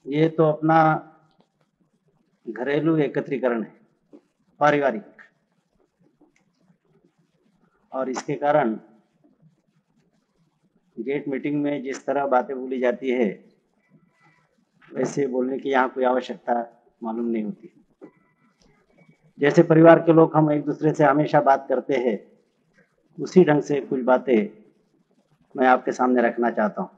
ये तो अपना घरेलू एकत्रीकरण है, पारिवारिक। और इसके कारण गेट मीटिंग में जिस तरह बातें बोली जाती है वैसे बोलने की यहाँ कोई आवश्यकता मालूम नहीं होती। जैसे परिवार के लोग हम एक दूसरे से हमेशा बात करते हैं, उसी ढंग से कुछ बातें मैं आपके सामने रखना चाहता हूँ।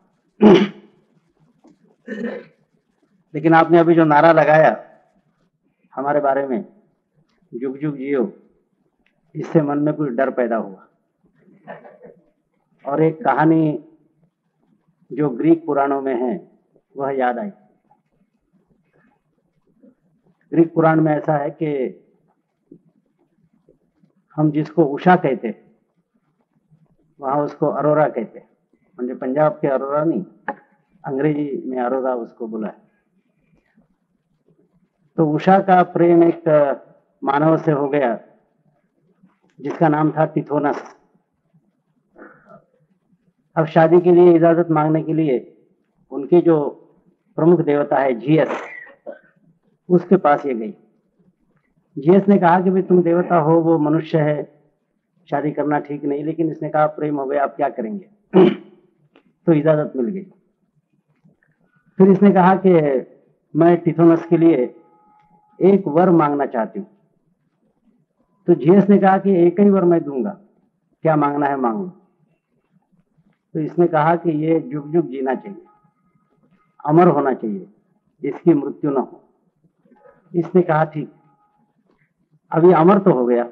लेकिन आपने अभी जो नारा लगाया हमारे बारे में, जुग जुग जियो, इससे मन में कुछ डर पैदा हुआ। और एक कहानी जो ग्रीक पुराणों में है वह याद आई। ग्रीक पुराण में ऐसा है कि हम जिसको उषा कहते वहां उसको अरोरा कहते, म्हणजे पंजाब के अरोरा नहीं, अंग्रेजी में अरोरा उसको बोला है। तो उषा का प्रेम एक मानव से हो गया जिसका नाम था टिथोनस। अब शादी के लिए इजाजत मांगने के लिए उनकी जो प्रमुख देवता है जीएस, उसके पास ये गई। जीएस ने कहा कि भाई तुम देवता हो, वो मनुष्य है, शादी करना ठीक नहीं। लेकिन इसने कहा प्रेम हो गया, आप क्या करेंगे। तो इजाजत मिल गई। फिर इसने कहा कि मैं टिथोनस के लिए एक वर मांगना चाहती हूँ। तो जीएस ने कहा कि एक ही वर मैं दूंगा, क्या मांगना है मांगो। तो इसने कहा कि ये जुग जुग जीना चाहिए, अमर होना चाहिए, इसकी मृत्यु न हो। इसने कहा ठीक, अभी अमर तो हो गया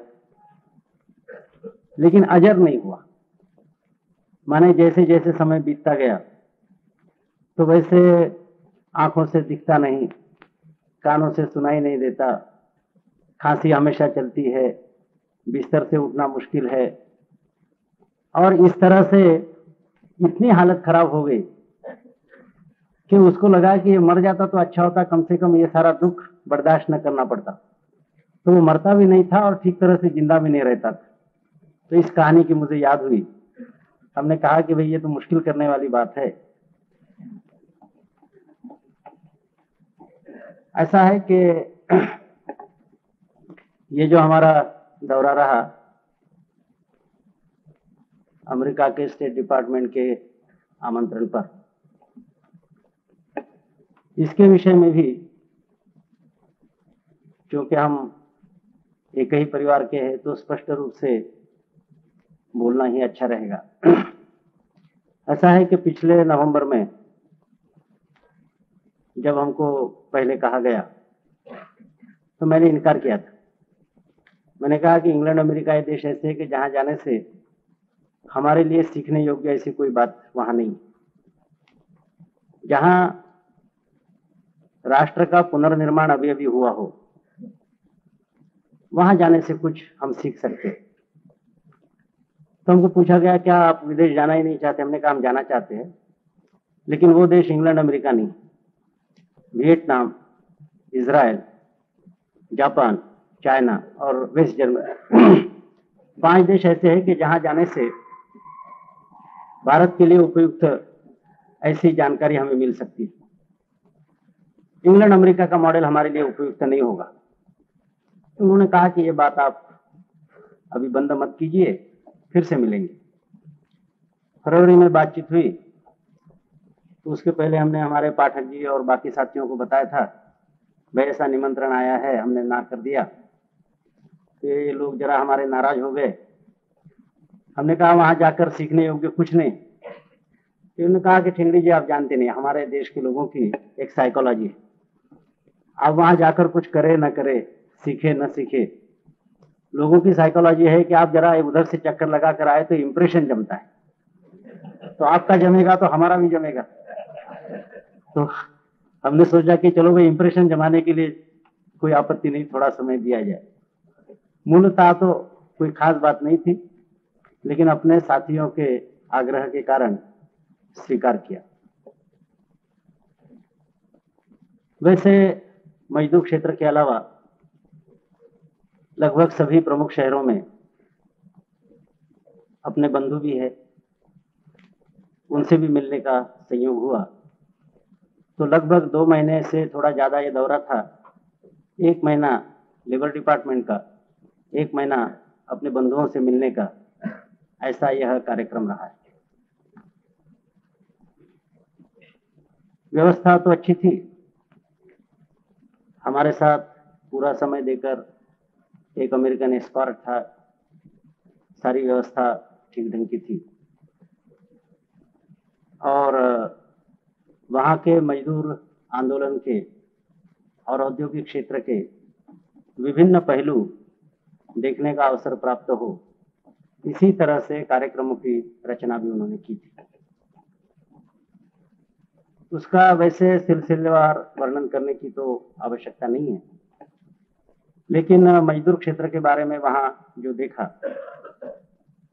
लेकिन अजर नहीं हुआ। माने जैसे जैसे समय बीतता गया तो वैसे आंखों से दिखता नहीं, कानों से सुनाई नहीं देता, खांसी हमेशा चलती है, बिस्तर से उठना मुश्किल है। और इस तरह से इतनी हालत खराब हो गई कि उसको लगा कि ये मर जाता तो अच्छा होता, कम से कम ये सारा दुख बर्दाश्त न करना पड़ता। तो वो मरता भी नहीं था और ठीक तरह से जिंदा भी नहीं रहता था। तो इस कहानी की मुझे याद हुई। हमने कहा कि भाई ये तो मुश्किल करने वाली बात है। ऐसा है कि ये जो हमारा दौरा रहा अमेरिका के स्टेट डिपार्टमेंट के आमंत्रण पर, इसके विषय में भी क्योंकि हम एक ही परिवार के हैं तो स्पष्ट रूप से बोलना ही अच्छा रहेगा। ऐसा है कि पिछले नवंबर में जब हमको पहले कहा गया तो मैंने इनकार किया था। मैंने कहा कि इंग्लैंड अमेरिका ये देश ऐसे है कि जहां जाने से हमारे लिए सीखने योग्य ऐसी कोई बात वहां नहीं। जहां राष्ट्र का पुनर्निर्माण अभी अभी हुआ हो, वहां जाने से कुछ हम सीख सकते हैं। तो हमको पूछा गया क्या आप विदेश जाना ही नहीं चाहते। हमने कहा हम जाना चाहते हैं, लेकिन वो देश इंग्लैंड अमेरिका नहीं, वियतनाम, इजराइल, जापान, चाइना और वेस्ट जर्मनी, 5 देश ऐसे हैं कि जहां जाने से भारत के लिए उपयुक्त ऐसी जानकारी हमें मिल सकती है। इंग्लैंड अमेरिका का मॉडल हमारे लिए उपयुक्त नहीं होगा। तो उन्होंने कहा कि ये बात आप अभी बंद मत कीजिए, फिर से मिलेंगे। फरवरी में बातचीत हुई तो उसके पहले हमने हमारे पाठक जी और बाकी साथियों को बताया था भाई ऐसा निमंत्रण आया है, हमने ना कर दिया। तो ये लोग जरा हमारे नाराज हो गए। हमने कहा वहां जाकर सीखने योग्य कुछ नहीं। तो उन्होंने कहा कि ठिंगड़ी जी आप जानते नहीं, हमारे देश के लोगों की एक साइकोलॉजी है, आप वहां जाकर कुछ करे न करे, सीखे न सीखे, लोगों की साइकोलॉजी है कि आप जरा उधर से चक्कर लगा कर आए तो इंप्रेशन जमता है, तो आपका जमेगा तो हमारा भी जमेगा। तो हमने सोचा कि चलो भाई इंप्रेशन जमाने के लिए कोई आपत्ति नहीं, थोड़ा समय दिया जाए। मूलतः तो कोई खास बात नहीं थी, लेकिन अपने साथियों के आग्रह के कारण स्वीकार किया। वैसे मजदूर क्षेत्र के अलावा लगभग सभी प्रमुख शहरों में अपने बंधु भी है, उनसे भी मिलने का संयोग हुआ। तो लगभग 2 महीने से थोड़ा ज़्यादा ये दौरा था। 1 महीना लेबर डिपार्टमेंट का, 1 महीना अपने बंधुओं से मिलने का, ऐसा यह कार्यक्रम रहा है। व्यवस्था तो अच्छी थी, हमारे साथ पूरा समय देकर एक अमेरिकन एस्कॉर्ट था, सारी व्यवस्था ठीक ढंग की थी। और वहाँ के मजदूर आंदोलन के और औद्योगिक क्षेत्र के विभिन्न पहलू देखने का अवसर प्राप्त हो, इसी तरह से कार्यक्रमों की रचना भी उन्होंने की थी। उसका वैसे सिलसिलेवार वर्णन करने की तो आवश्यकता नहीं है, लेकिन मजदूर क्षेत्र के बारे में वहाँ जो देखा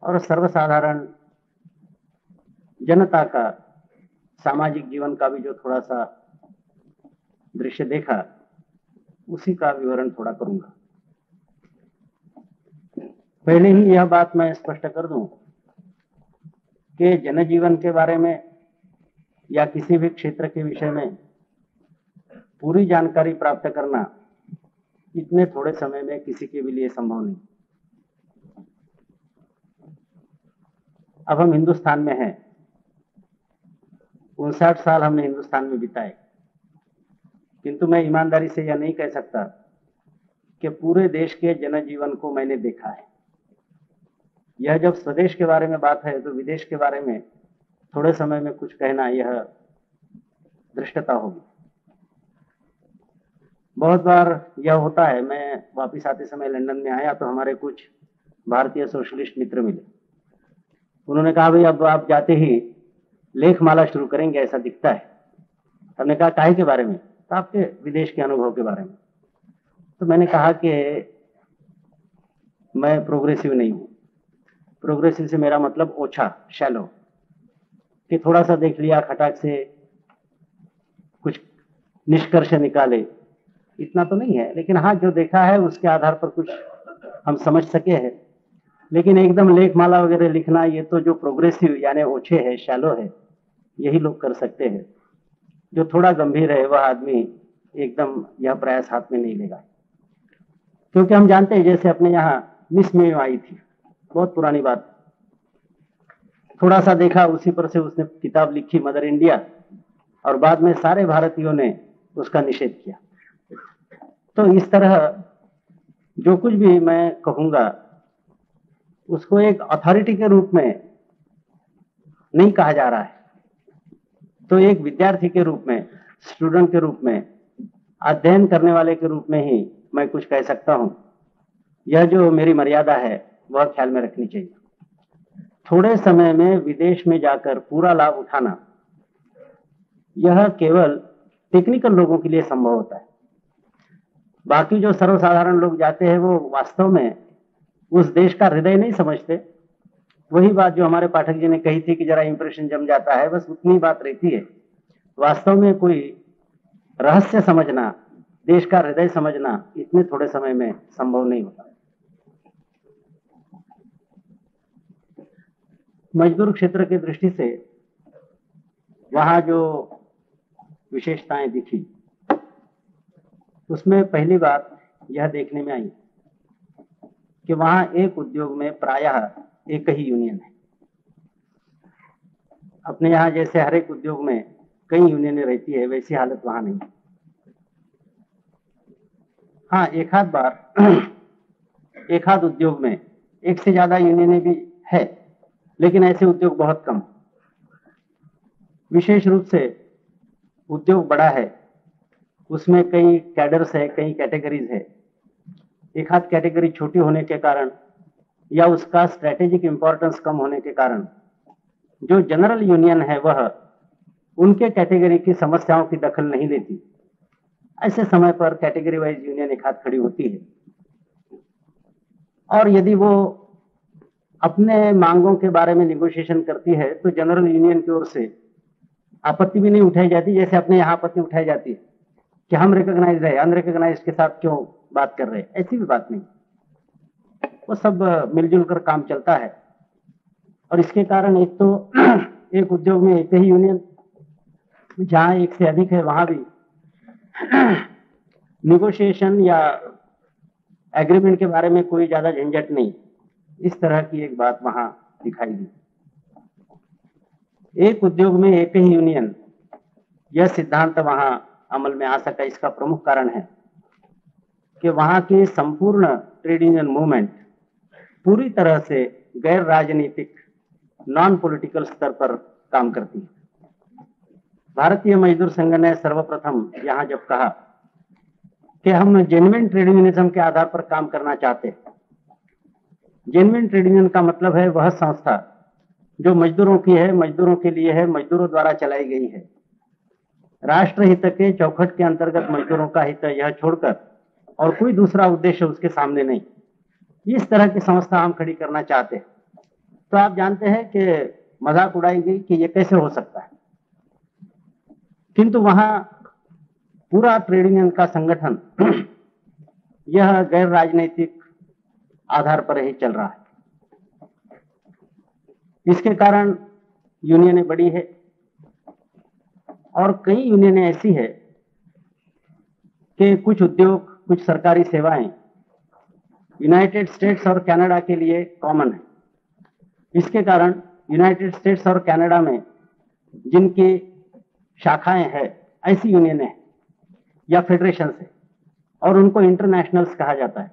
और सर्वसाधारण जनता का सामाजिक जीवन का भी जो थोड़ा सा दृश्य देखा, उसी का विवरण थोड़ा करूंगा। पहले ही यह बात मैं स्पष्ट कर दूं कि जनजीवन के बारे में या किसी भी क्षेत्र के विषय में पूरी जानकारी प्राप्त करना इतने थोड़े समय में किसी के भी लिए संभव नहीं। अब हम हिंदुस्तान में हैं, 59 साल हमने हिंदुस्तान में बिताए, किंतु मैं ईमानदारी से यह नहीं कह सकता कि पूरे देश के जनजीवन को मैंने देखा है। यह जब स्वदेश के बारे में बात है तो विदेश के बारे में थोड़े समय में कुछ कहना यह दृष्टता होगी। बहुत बार यह होता है, मैं वापिस आते समय लंदन में आया तो हमारे कुछ भारतीय सोशलिस्ट मित्र मिले। उन्होंने कहा, भाई अब आप जाते ही लेखमाला शुरू करेंगे ऐसा दिखता है। हमने कहा, काहे के बारे में? तो आपके विदेश के अनुभव के बारे में। तो मैंने कहा कि मैं प्रोग्रेसिव नहीं हूं। प्रोग्रेसिव से मेरा मतलब ओछा, शैलो, कि थोड़ा सा देख लिया, खटाक से कुछ निष्कर्ष निकाले, इतना तो नहीं है। लेकिन हाँ, जो देखा है उसके आधार पर कुछ हम समझ सके हैं। लेकिन एकदम लेखमाला वगैरह लिखना, ये तो जो प्रोग्रेसिव यानी ओछे है, शैलो है, यही लोग कर सकते हैं। जो थोड़ा गंभीर है वह आदमी एकदम यह प्रयास हाथ में नहीं लेगा, क्योंकि हम जानते हैं जैसे अपने यहाँ मिस मेयो आई थी, बहुत पुरानी बात। थोड़ा सा देखा, उसी पर से उसने किताब लिखी, मदर इंडिया, और बाद में सारे भारतीयों ने उसका निषेध किया। तो इस तरह जो कुछ भी मैं कहूंगा उसको एक अथॉरिटी के रूप में नहीं कहा जा रहा है, तो एक विद्यार्थी के रूप में, स्टूडेंट के रूप में, अध्ययन करने वाले के रूप में ही मैं कुछ कह सकता हूं। यह जो मेरी मर्यादा है वह ख्याल में रखनी चाहिए। थोड़े समय में विदेश में जाकर पूरा लाभ उठाना यह केवल टेक्निकल लोगों के लिए संभव होता है। बाकी जो सर्वसाधारण लोग जाते हैं वो वास्तव में उस देश का हृदय नहीं समझते। वही बात जो हमारे पाठक जी ने कही थी कि जरा इंप्रेशन जम जाता है, बस उतनी बात रहती है। वास्तव में कोई रहस्य समझना, देश का हृदय समझना इतने थोड़े समय में संभव नहीं होता। मजदूर क्षेत्र की दृष्टि से वहां जो विशेषताएं दिखी, उसमें पहली बात यह देखने में आई कि वहां एक उद्योग में प्रायः एक ही यूनियन है। अपने यहाँ जैसे हर एक उद्योग में कई यूनियनें रहती है, वैसी हालत वहां नहीं। हाँ, एक आध बार एक आध उद्योग में एक से ज्यादा यूनियनें भी है, लेकिन ऐसे उद्योग बहुत कम। विशेष रूप से उद्योग बड़ा है, उसमें कई कैडर्स है, कई कैटेगरीज है। एक आध कैटेगरी छोटी होने के कारण या उसका स्ट्रेटेजिक इंपॉर्टेंस कम होने के कारण जो जनरल यूनियन है वह उनके कैटेगरी की समस्याओं की दखल नहीं लेती। ऐसे समय पर कैटेगरी वाइज यूनियन एक हाथ खड़ी होती है, और यदि वो अपने मांगों के बारे में निगोशिएशन करती है तो जनरल यूनियन की ओर से आपत्ति भी नहीं उठाई जाती, जैसे अपने यहाँ आपत्ति उठाई जाती है कि हम रिकॉग्नाइज है, अनरिकॉग्नाइज के साथ क्यों बात कर रहे हैं। ऐसी भी बात नहीं, वो सब मिलजुल कर काम चलता है। और इसके कारण एक तो एक उद्योग में एक ही यूनियन, जहां एक से अधिक है वहां भी निगोशिएशन या एग्रीमेंट के बारे में कोई ज्यादा झंझट नहीं, इस तरह की एक बात वहां दिखाई दी। एक उद्योग में एक ही यूनियन, यह सिद्धांत वहां अमल में आ सका, इसका प्रमुख कारण है कि वहां की संपूर्ण ट्रेड यूनियन मूवमेंट पूरी तरह से गैर राजनीतिक, नॉन पॉलिटिकल स्तर पर काम करती है। भारतीय मजदूर संघ ने सर्वप्रथम यहां जब कहा कि हम जेन्युइन ट्रेड यूनियनिज्म के आधार पर काम करना चाहते हैं। जेन्युइन ट्रेड यूनियन का मतलब है वह संस्था जो मजदूरों की है, मजदूरों के लिए है, मजदूरों द्वारा चलाई गई है, राष्ट्रहित के चौखट के अंतर्गत मजदूरों का हित यह छोड़कर और कोई दूसरा उद्देश्य उसके सामने नहीं, इस तरह की संस्था हम खड़ी करना चाहते हैं। तो आप जानते हैं कि मजाक उड़ाई गई कि यह कैसे हो सकता है, किंतु वहां पूरा ट्रेड यूनियन का संगठन यह गैर राजनीतिक आधार पर ही चल रहा है। इसके कारण यूनियनें बड़ी है और कई यूनियनें ऐसी है कि कुछ उद्योग, कुछ सरकारी सेवाएं यूनाइटेड स्टेट्स और कनाडा के लिए कॉमन है। इसके कारण यूनाइटेड स्टेट्स और कनाडा में जिनकी शाखाएं हैं, ऐसी यूनियनें हैं या फेडरेशन है और उनको इंटरनेशनल्स कहा जाता है।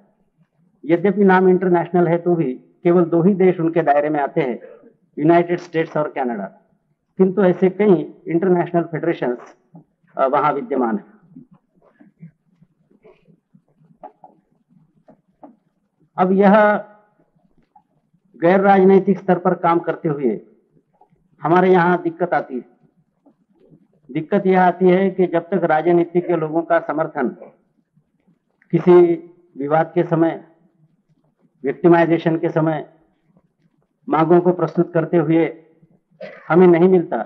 यद्यपि नाम इंटरनेशनल है तो भी केवल 2 ही देश उनके दायरे में आते हैं, यूनाइटेड स्टेट्स और कनाडा, किंतु ऐसे कई इंटरनेशनल फेडरेशंस वहां विद्यमान है। अब यह गैर राजनीतिक स्तर पर काम करते हुए हमारे यहाँ दिक्कत आती है। दिक्कत यह आती है कि जब तक राजनीतिक के लोगों का समर्थन किसी विवाद के समय, विक्टिमाइजेशन के समय, मांगों को प्रस्तुत करते हुए हमें नहीं मिलता,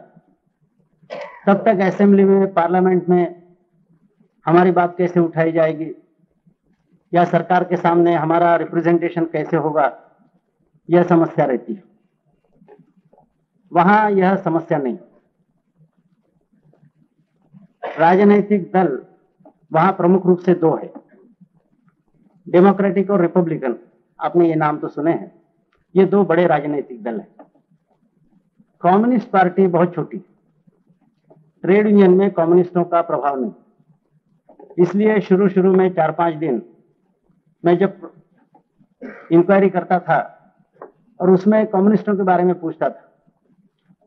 तब तक असेंबली में, पार्लियामेंट में हमारी बात कैसे उठाई जाएगी या सरकार के सामने हमारा रिप्रेजेंटेशन कैसे होगा, यह समस्या रहती है। वहां यह समस्या नहीं। राजनीतिक दल वहां प्रमुख रूप से 2 है, डेमोक्रेटिक और रिपब्लिकन। आपने ये नाम तो सुने हैं। ये 2 बड़े राजनीतिक दल हैं। कम्युनिस्ट पार्टी बहुत छोटी, ट्रेड यूनियन में कम्युनिस्टों का प्रभाव नहीं, इसलिए शुरू शुरू में 4-5 दिन मैं जब इंक्वायरी करता था और उसमें कम्युनिस्टों के बारे में पूछता था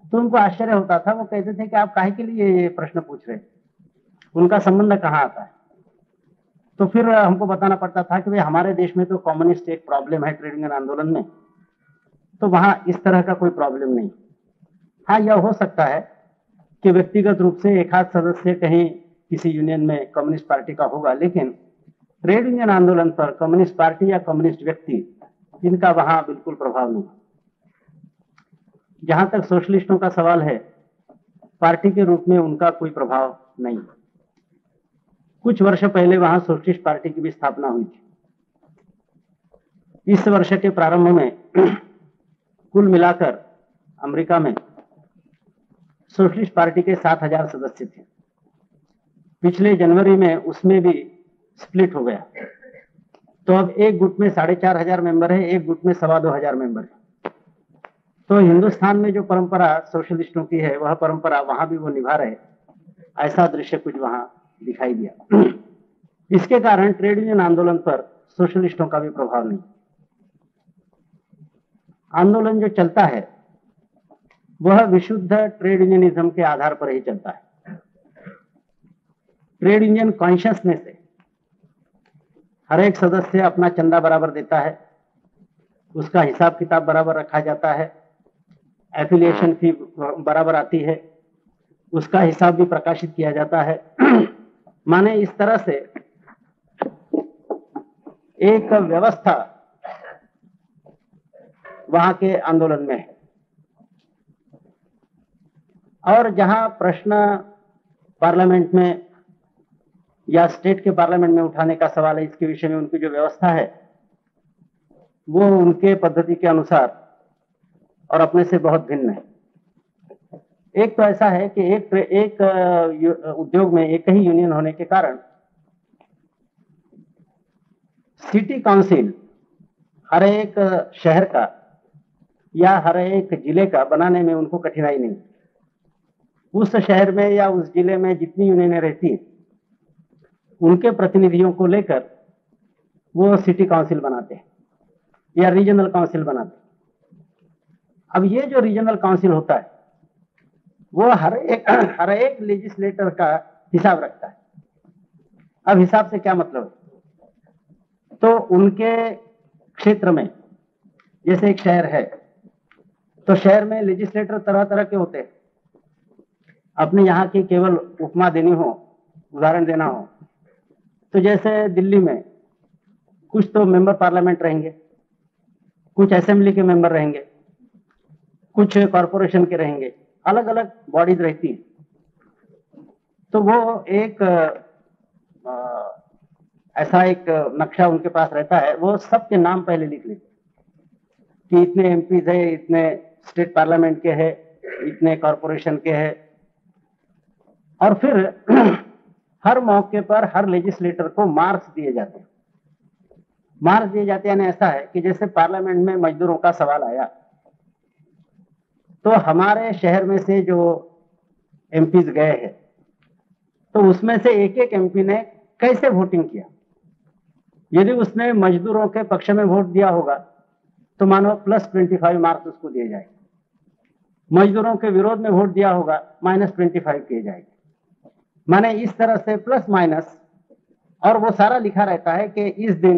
तो उनको आश्चर्य होता था। वो कहते थे कि आप काहे के लिए ये प्रश्न पूछ रहे, उनका संबंध कहाँ आता है। तो फिर हमको बताना पड़ता था कि भाई हमारे देश में तो कम्युनिस्ट एक प्रॉब्लम है ट्रेड यूनियन आंदोलन में, तो वहां इस तरह का कोई प्रॉब्लम नहीं। हाँ, यह हो सकता है कि व्यक्तिगत रूप से एक आध सदस्य कहीं किसी यूनियन में कम्युनिस्ट पार्टी का होगा, लेकिन ट्रेड यूनियन आंदोलन पर कम्युनिस्ट पार्टी या कम्युनिस्ट व्यक्ति, इनका वहां बिल्कुल प्रभाव नहीं। जहां तक सोशलिस्टों का सवाल है, पार्टी के रूप में उनका कोई प्रभाव नहीं। कुछ वर्ष पहले वहां सोशलिस्ट पार्टी की भी स्थापना हुई थी। इस वर्ष के प्रारंभ में कुल मिलाकर अमेरिका में सोशलिस्ट पार्टी के 7,000 सदस्य थे। पिछले जनवरी में उसमें भी स्प्लिट हो गया, तो अब एक गुट में 4,500 मेंबर है, एक गुट में 2,2500 मेंबर है। तो हिंदुस्तान में जो परंपरा सोशलिस्टों की है, वह परंपरा वहां भी वो निभा रहे, ऐसा दृश्य कुछ वहां दिखाई दिया। इसके कारण ट्रेड यूनियन आंदोलन पर सोशलिस्टों का भी प्रभाव नहीं। आंदोलन जो चलता है वह विशुद्ध ट्रेड यूनियनिज्म के आधार पर ही चलता है। ट्रेड यूनियन कॉन्शियसनेस है, हर एक सदस्य अपना चंदा बराबर देता है, उसका हिसाब किताब बराबर रखा जाता है, एफिलिएशन फी बराबर आती है, उसका हिसाब भी प्रकाशित किया जाता है। माने इस तरह से एक व्यवस्था वहां के आंदोलन में है। और जहां प्रश्न पार्लियामेंट में या स्टेट के पार्लियामेंट में उठाने का सवाल है, इसके विषय में उनकी जो व्यवस्था है वो उनके पद्धति के अनुसार और अपने से बहुत भिन्न है। एक तो ऐसा है कि एक उद्योग में एक ही यूनियन होने के कारण सिटी काउंसिल हर एक शहर का या हर एक जिले का बनाने में उनको कठिनाई नहीं। उस शहर में या उस जिले में जितनी यूनियनें रहती हैं उनके प्रतिनिधियों को लेकर वो सिटी काउंसिल बनाते हैं या रीजनल काउंसिल बनाते हैं। अब ये जो रीजनल काउंसिल होता है वो हर एक लेजिस्लेटर का हिसाब रखता है। अब हिसाब से क्या मतलब है, तो उनके क्षेत्र में जैसे एक शहर है तो शहर में लेजिस्लेटर तरह तरह के होते हैं। अपने यहाँ की केवल उपमा देनी हो, उदाहरण देना हो, तो जैसे दिल्ली में कुछ तो मेंबर पार्लियामेंट रहेंगे, कुछ असेंबली के मेंबर रहेंगे, कुछ कॉरपोरेशन के रहेंगे, अलग अलग बॉडीज रहती है। तो वो एक ऐसा एक नक्शा उनके पास रहता है, वो सबके नाम पहले लिख लेते कि इतने एमपीज है, इतने स्टेट पार्लियामेंट के हैं, इतने कॉरपोरेशन के हैं। और फिर हर मौके पर हर लेजिस्लेटर को मार्क्स दिए जाते हैं। मार्क्स दिए जाते हैं ऐसा है कि जैसे पार्लियामेंट में मजदूरों का सवाल आया तो हमारे शहर में से जो एमपीज गए हैं तो उसमें से एक एक एमपी ने कैसे वोटिंग किया। यदि उसने मजदूरों के पक्ष में वोट दिया होगा तो मानो +25 मार्क्स उसको दिए जाएंगे। मजदूरों के विरोध में वोट दिया होगा -25 किए जाएंगे। माने इस तरह से प्लस माइनस, और वो सारा लिखा रहता है कि इस दिन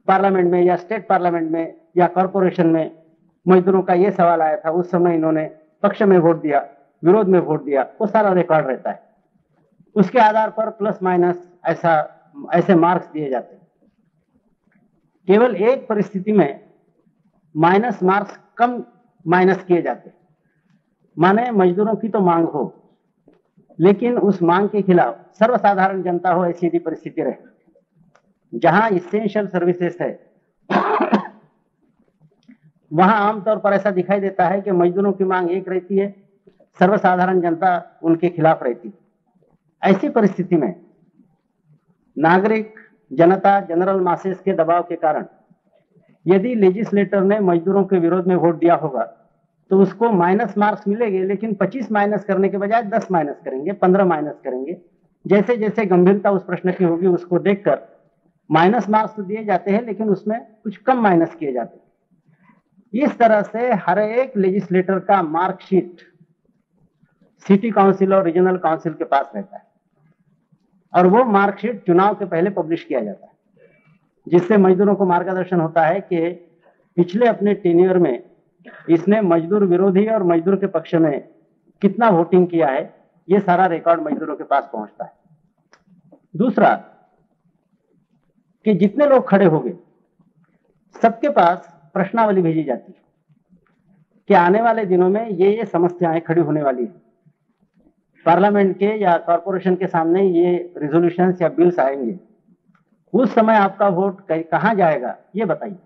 पार्लियामेंट में या स्टेट पार्लियामेंट में या कॉरपोरेशन में मजदूरों का ये सवाल आया था, उस समय इन्होंने पक्ष में वोट दिया, विरोध में वोट दिया, वो सारा रिकॉर्ड रहता है। उसके आधार पर प्लस माइनस ऐसे मार्क्स दिए जाते हैं। केवल एक परिस्थिति में माइनस मार्क्स कम माइनस किए जाते हैं, माने मजदूरों की तो मांग हो लेकिन उस मांग के खिलाफ सर्वसाधारण जनता हो, ऐसी भी परिस्थिति रहे। जहां इसेंशियल सर्विसेज है वहां आमतौर पर ऐसा दिखाई देता है कि मजदूरों की मांग एक रहती है, सर्वसाधारण जनता उनके खिलाफ रहती है। ऐसी परिस्थिति में नागरिक जनता जनरल मासेस के दबाव के कारण यदि लेजिस्लेटर ने मजदूरों के विरोध में वोट दिया होगा तो उसको माइनस मार्क्स मिलेंगे, लेकिन 25 माइनस करने के बजाय 10 माइनस करेंगे, 15 माइनस करेंगे। जैसे जैसे गंभीरता उस प्रश्न की होगी उसको देखकर माइनस मार्क्स तो दिए जाते हैं लेकिन उसमें कुछ कम माइनस किए जाते हैं। इस तरह से हर एक लेजिस्लेटर का मार्कशीट सिटी काउंसिल और रीजनल काउंसिल के पास रहता है और वो मार्कशीट चुनाव के पहले पब्लिश किया जाता है, जिससे मजदूरों को मार्गदर्शन होता है कि पिछले अपने टेन्योर में इसने मजदूर विरोधी और मजदूर के पक्ष में कितना वोटिंग किया है। ये सारा रिकॉर्ड मजदूरों के पास पहुंचता है। दूसरा कि जितने लोग खड़े हो गए सबके पास प्रश्नावली भेजी जाती है कि आने वाले दिनों में ये समस्याएं खड़ी होने वाली है, पार्लियामेंट के या कॉरपोरेशन के सामने ये रिजोल्यूशंस या बिल्स आएंगे, उस समय आपका वोट कहां जाएगा ये बताइए।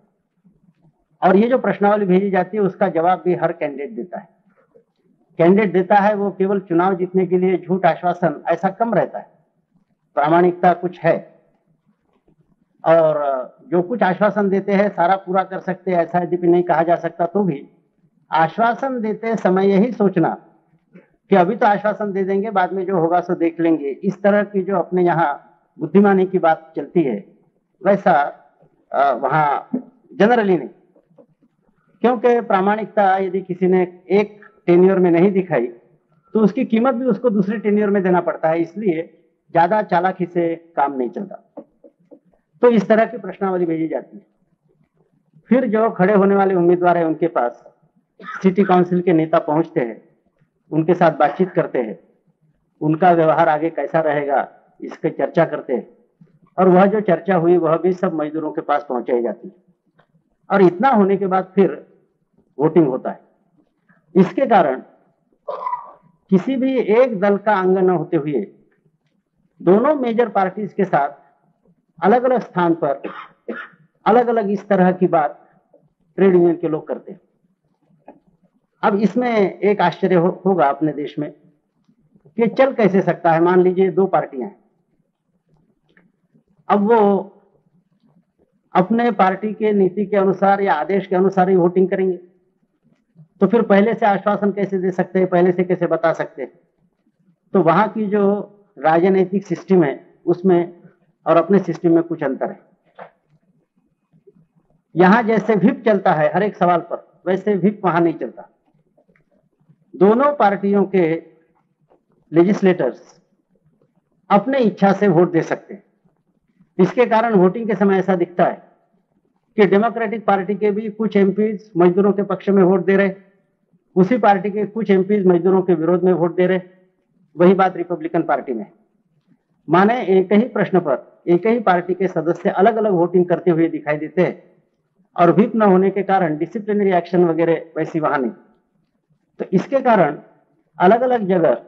और ये जो प्रश्नावली भेजी जाती है उसका जवाब भी हर कैंडिडेट देता है। कैंडिडेट देता है वो केवल चुनाव जीतने के लिए झूठ आश्वासन ऐसा कम रहता है, प्रामाणिकता कुछ है, और जो कुछ आश्वासन देते हैं सारा पूरा कर सकते हैं ऐसा यदि नहीं कहा जा सकता तो भी आश्वासन देते समय यही सोचना कि अभी तो आश्वासन दे देंगे, बाद में जो होगा सो देख लेंगे, इस तरह की जो अपने यहाँ बुद्धिमानी की बात चलती है वैसा वहां जनरली नहीं। क्योंकि प्रामाणिकता यदि किसी ने एक टेन्योर में नहीं दिखाई तो उसकी कीमत भी उसको दूसरे टेन्योर में देना पड़ता है, इसलिए ज्यादा चालाकी से काम नहीं चलता। तो इस तरह की प्रश्नावली भेजी जाती है। फिर जो खड़े होने वाले उम्मीदवार है उनके पास सिटी काउंसिल के नेता पहुंचते हैं, उनके साथ बातचीत करते हैं, उनका व्यवहार आगे कैसा रहेगा इसकी चर्चा करते हैं, और वह जो चर्चा हुई वह भी सब मजदूरों के पास पहुंचाई जाती है। और इतना होने के बाद फिर वोटिंग होता है। इसके कारण किसी भी एक दल का अंग न होते हुए दोनों मेजर पार्टीज के साथ अलग अलग स्थान पर अलग अलग इस तरह की बात ट्रेड यूनियन के लोग करते हैं। अब इसमें एक आश्चर्य होगा अपने देश में कि चल कैसे सकता है। मान लीजिए दो पार्टियां हैं, अब वो अपने पार्टी के नीति के अनुसार या आदेश के अनुसार ही वोटिंग करेंगे, तो फिर पहले से आश्वासन कैसे दे सकते हैं, पहले से कैसे बता सकते हैं? तो वहां की जो राजनीतिक सिस्टम है उसमें और अपने सिस्टम में कुछ अंतर है। यहां जैसे व्हिप चलता है हर एक सवाल पर, वैसे व्हिप वहां नहीं चलता। दोनों पार्टियों के लेजिस्लेटर्स अपने इच्छा से वोट दे सकते हैं। इसके कारण वोटिंग के समय ऐसा दिखता है कि डेमोक्रेटिक पार्टी के भी कुछ एमपीज मजदूरों के पक्ष में वोट दे रहे, उसी पार्टी के कुछ एमपीज मजदूरों के विरोध में वोट दे रहे। वही बात रिपब्लिकन पार्टी में, माने एक ही प्रश्न पर एक ही पार्टी के सदस्य अलग अलग वोटिंग करते हुए दिखाई देते हैं, और व्हिप न होने के कारण डिसिप्लिनरी एक्शन वगैरह वैसी वहां नहीं। तो इसके कारण अलग अलग जगह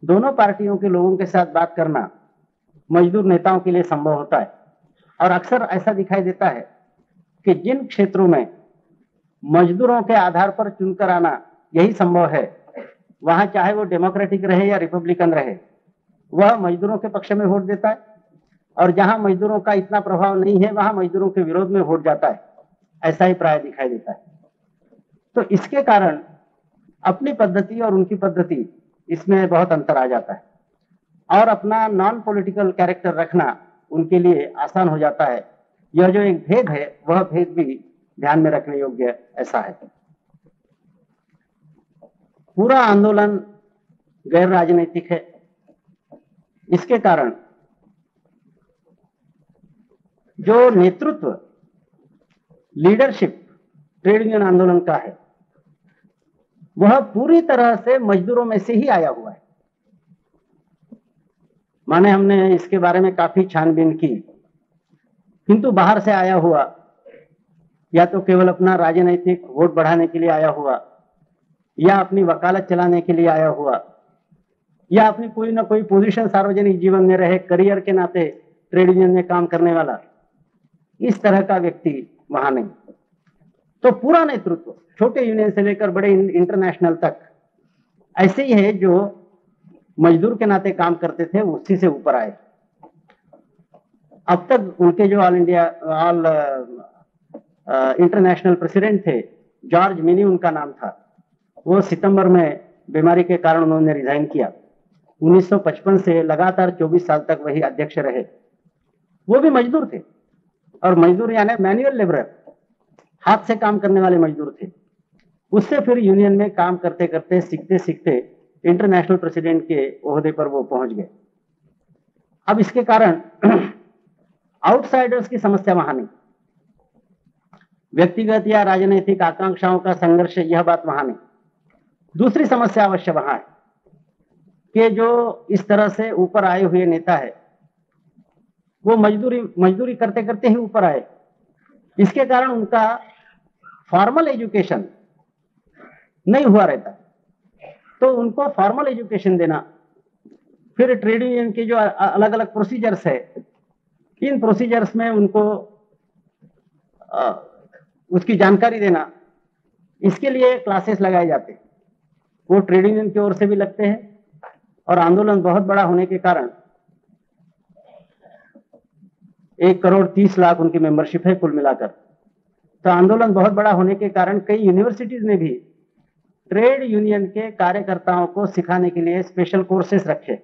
दोनों पार्टियों के लोगों के साथ बात करना मजदूर नेताओं के लिए संभव होता है। और अक्सर ऐसा दिखाई देता है कि जिन क्षेत्रों में मजदूरों के आधार पर चुनकर आना यही संभव है, वहां चाहे वो डेमोक्रेटिक रहे या रिपब्लिकन रहे, वह मजदूरों के पक्ष में वोट देता है, और जहां मजदूरों का इतना प्रभाव नहीं है वहां मजदूरों के विरोध में वोट जाता है। ऐसा ही प्राय दिखाई देता है। तो इसके कारण अपनी पद्धति और उनकी पद्धति इसमें बहुत अंतर आ जाता है, और अपना नॉन पॉलिटिकल कैरेक्टर रखना उनके लिए आसान हो जाता है। यह जो एक भेद है वह भेद भी ध्यान में रखने योग्य ऐसा है। पूरा आंदोलन गैर राजनीतिक है। इसके कारण जो नेतृत्व लीडरशिप ट्रेड यूनियन आंदोलन का है वह पूरी तरह से मजदूरों में से ही आया हुआ है। माने हमने इसके बारे में काफी छानबीन की, किंतु बाहर से आया हुआ या तो केवल अपना राजनीतिक वोट बढ़ाने के लिए आया हुआ, या अपनी वकालत चलाने के लिए आया हुआ, या अपनी कोई ना कोई पोजीशन सार्वजनिक जीवन में रहे करियर के नाते ट्रेड यूनियन में काम करने वाला, इस तरह का व्यक्ति वहां नहीं। तो पूरा नेतृत्व छोटे यूनियन से लेकर बड़े इंटरनेशनल तक ऐसे ही है, जो मजदूर के नाते काम करते थे उसी से ऊपर आए। अब तक उनके जो ऑल इंटरनेशनल प्रेसिडेंट थे, जॉर्ज मिनी उनका नाम था, वो सितंबर में बीमारी के कारण उन्होंने रिजाइन किया। 1955 से लगातार 24 साल तक वही अध्यक्ष रहे। वो भी मजदूर थे, और मजदूर यानी मैनुअल लेबरर, हाथ से काम करने वाले मजदूर थे। उससे फिर यूनियन में काम करते करते सीखते सीखते इंटरनेशनल प्रेसिडेंट के ओहदे पर वो पहुंच गए। अब इसके कारण आउटसाइडर्स की समस्या वहां नहीं, व्यक्तिगत या राजनीतिक आकांक्षाओं का संघर्ष, यह बात वहां नहीं। दूसरी समस्या अवश्य वहां है कि जो इस तरह से ऊपर आए हुए नेता है वो मजदूरी करते करते ही ऊपर आए। इसके कारण उनका फॉर्मल एजुकेशन नहीं हुआ रहता, तो उनको फॉर्मल एजुकेशन देना, फिर ट्रेड यूनियन के जो अलग अलग प्रोसीजर्स है, इन प्रोसीजर्स में उनको उसकी जानकारी देना, इसके लिए क्लासेस लगाए जाते हैं। वो ट्रेड यूनियन की ओर से भी लगते हैं, और आंदोलन बहुत बड़ा होने के कारण 1,30,00,000 उनकी मेंबरशिप है कुल मिलाकर। तो आंदोलन बहुत बड़ा होने के कारण कई यूनिवर्सिटीज ने भी ट्रेड यूनियन के कार्यकर्ताओं को सिखाने के लिए स्पेशल कोर्सेस रखे।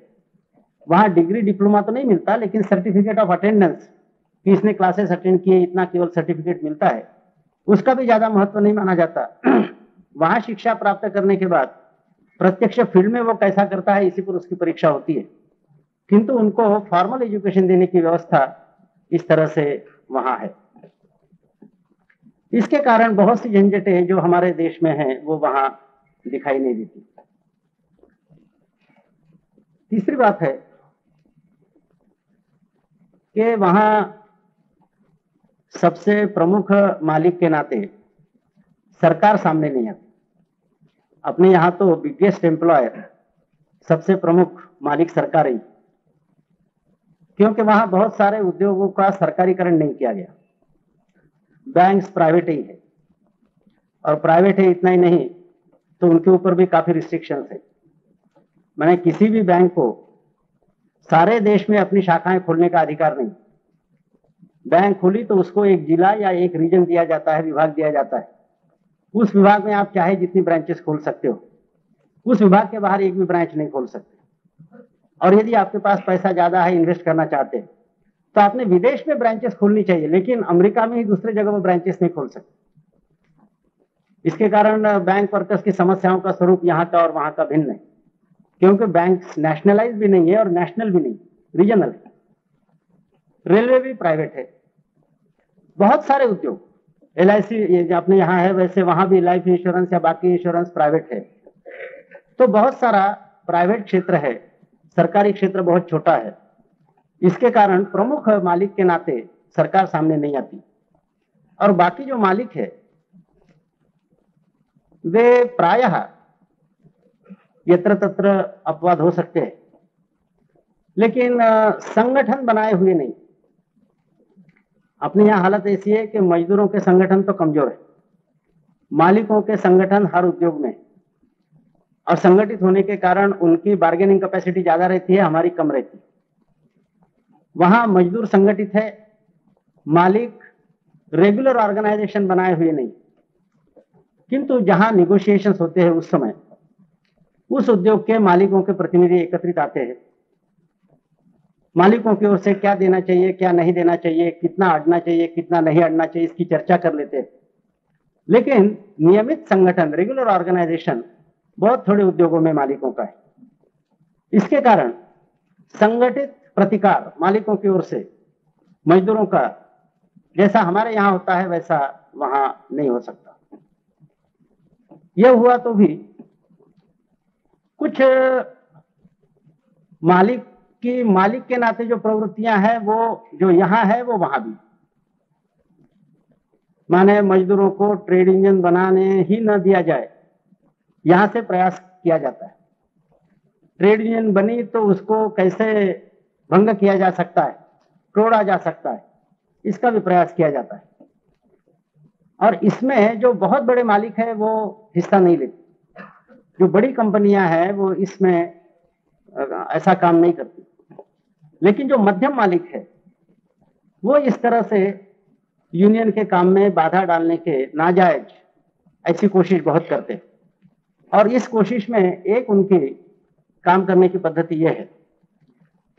वहां डिग्री डिप्लोमा तो नहीं मिलता, लेकिन सर्टिफिकेट ऑफ अटेंडेंस कि इसने क्लासेस अटेंड किए इतना केवल सर्टिफिकेट मिलता है, उसका भी ज्यादा महत्व नहीं माना जाता। वहां शिक्षा प्राप्त करने के बाद प्रत्यक्ष फील्ड में वो कैसा करता है इसी पर उसकी परीक्षा होती है, किंतु उनको फॉर्मल एजुकेशन देने की व्यवस्था इस तरह से वहां है। इसके कारण बहुत सी झंझटें जो हमारे देश में हैं वो वहां दिखाई नहीं देती। तीसरी बात है कि वहां सबसे प्रमुख मालिक के नाते सरकार सामने नहीं आती। अपने यहां तो बिगेस्ट एम्प्लॉयर, सबसे प्रमुख मालिक सरकार ही, क्योंकि वहां बहुत सारे उद्योगों का सरकारीकरण नहीं किया गया। बैंक्स प्राइवेट ही है, और प्राइवेट है इतना ही नहीं, तो उनके ऊपर भी काफी रिस्ट्रिक्शंस है। मैंने किसी भी बैंक को सारे देश में अपनी शाखाएं खोलने का अधिकार नहीं। बैंक खोली तो उसको एक जिला या एक रीजन दिया जाता है, विभाग दिया जाता है। उस विभाग में आप चाहे जितनी ब्रांचेस खोल सकते हो, उस विभाग के बाहर एक भी ब्रांच नहीं खोल सकते। और यदि आपके पास पैसा ज्यादा है, इन्वेस्ट करना चाहते हैं, तो आपने विदेश में ब्रांचेस खोलनी चाहिए, लेकिन अमेरिका में ही दूसरे जगह पर ब्रांचेस नहीं खोल सकते। इसके कारण बैंक वर्कर्स की समस्याओं का स्वरूप यहाँ का और वहां का भिन्न है, क्योंकि बैंक नेशनलाइज भी नहीं है और नेशनल भी नहीं, रीजनल है। रेलवे भी प्राइवेट है। बहुत सारे उद्योग, LIC अपने यहाँ है, वैसे वहां भी लाइफ इंश्योरेंस या बाकी इंश्योरेंस प्राइवेट है। तो बहुत सारा प्राइवेट क्षेत्र है, सरकारी क्षेत्र बहुत छोटा है। इसके कारण प्रमुख मालिक के नाते सरकार सामने नहीं आती, और बाकी जो मालिक है वे प्रायः यत्र तत्र अपवाद हो सकते हैं, लेकिन संगठन बनाए हुए नहीं। अपने यहाँ हालत ऐसी है कि मजदूरों के संगठन तो कमजोर है, मालिकों के संगठन हर उद्योग में, और संगठित होने के कारण उनकी बार्गेनिंग कैपेसिटी ज्यादा रहती है, हमारी कम रहती है। वहां मजदूर संगठित है, मालिक रेगुलर ऑर्गेनाइजेशन बनाए हुए नहीं। किंतु जहां निगोशिएशंस होते हैं उस समय उस उद्योग के मालिकों के प्रतिनिधि एकत्रित आते हैं। मालिकों की ओर से क्या देना चाहिए, क्या नहीं देना चाहिए, कितना अड़ना चाहिए, कितना नहीं अड़ना चाहिए, इसकी चर्चा कर लेते हैं। लेकिन नियमित संगठन, रेगुलर ऑर्गेनाइजेशन बहुत थोड़े उद्योगों में मालिकों का है। इसके कारण संगठित प्रतिकार मालिकों की ओर से मजदूरों का जैसा हमारे यहाँ होता है वैसा वहां नहीं हो सकता। यह हुआ तो भी कुछ मालिक के नाते जो प्रवृत्तियां हैं वो जो यहाँ है वो वहां भी, माने मजदूरों को ट्रेड यूनियन बनाने ही न दिया जाए, यहां से प्रयास किया जाता है। ट्रेड यूनियन बनी तो उसको कैसे भंग किया जा सकता है, तोड़ा जा सकता है, इसका भी प्रयास किया जाता है। और इसमें जो बहुत बड़े मालिक है वो हिस्सा नहीं लेते। जो बड़ी कंपनियां हैं वो इसमें ऐसा काम नहीं करती, लेकिन जो मध्यम मालिक है वो इस तरह से यूनियन के काम में बाधा डालने के नाजायज ऐसी कोशिश बहुत करते हैं। और इस कोशिश में एक उनकी काम करने की पद्धति यह है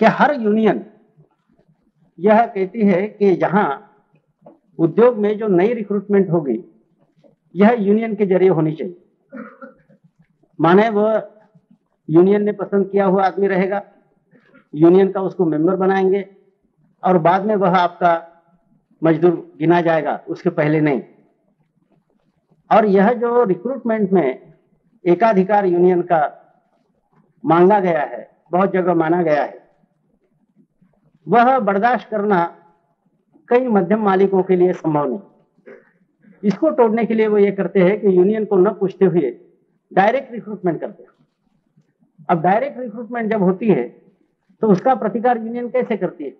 कि हर यूनियन यह कहती है कि जहां उद्योग में जो नई रिक्रूटमेंट होगी यह यूनियन के जरिए होनी चाहिए। माने वह यूनियन ने पसंद किया हुआ आदमी रहेगा, यूनियन का उसको मेंबर बनाएंगे, और बाद में वह आपका मजदूर गिना जाएगा, उसके पहले नहीं। और यह जो रिक्रूटमेंट में एकाधिकार यूनियन का मांगा गया है, बहुत जगह माना गया है, वह बर्दाश्त करना कई मध्यम मालिकों के लिए संभव नहीं। इसको तोड़ने के लिए वो ये करते हैं कि यूनियन को न पूछते हुए डायरेक्ट रिक्रूटमेंट करते हैं। अब डायरेक्ट रिक्रूटमेंट जब होती है तो उसका प्रतिकार यूनियन कैसे करती है?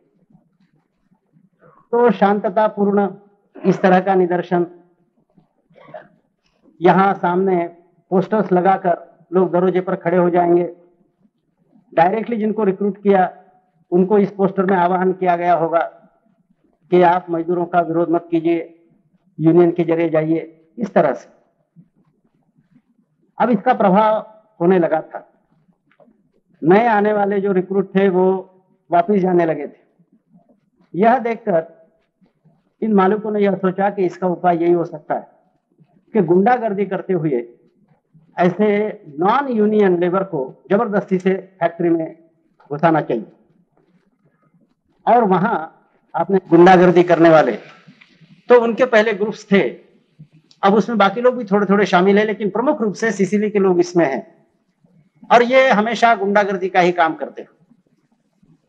तो शांततापूर्ण इस तरह का निदर्शन, यहां सामने पोस्टर्स लगाकर लोग दरवाजे पर खड़े हो जाएंगे। डायरेक्टली जिनको रिक्रूट किया उनको इस पोस्टर में आह्वान किया गया होगा कि आप मजदूरों का विरोध मत कीजिए, यूनियन के जरिए जाइए, इस तरह से। अब इसका प्रभाव होने लगा था। नए आने वाले जो रिक्रूट थे वो वापस जाने लगे थे। यह देखकर इन मालिकों ने यह सोचा कि इसका उपाय यही हो सकता है कि गुंडागर्दी करते हुए ऐसे नॉन यूनियन लेबर को जबरदस्ती से फैक्ट्री में घुसाना चाहिए। और वहां आपने गुंडागर्दी करने वाले तो उनके पहले ग्रुप्स थे, अब उसमें बाकी लोग भी थोड़े थोड़े शामिल है, लेकिन प्रमुख रूप से सिसिली के लोग इसमें हैं, और ये हमेशा गुंडागर्दी का ही काम करते हैं।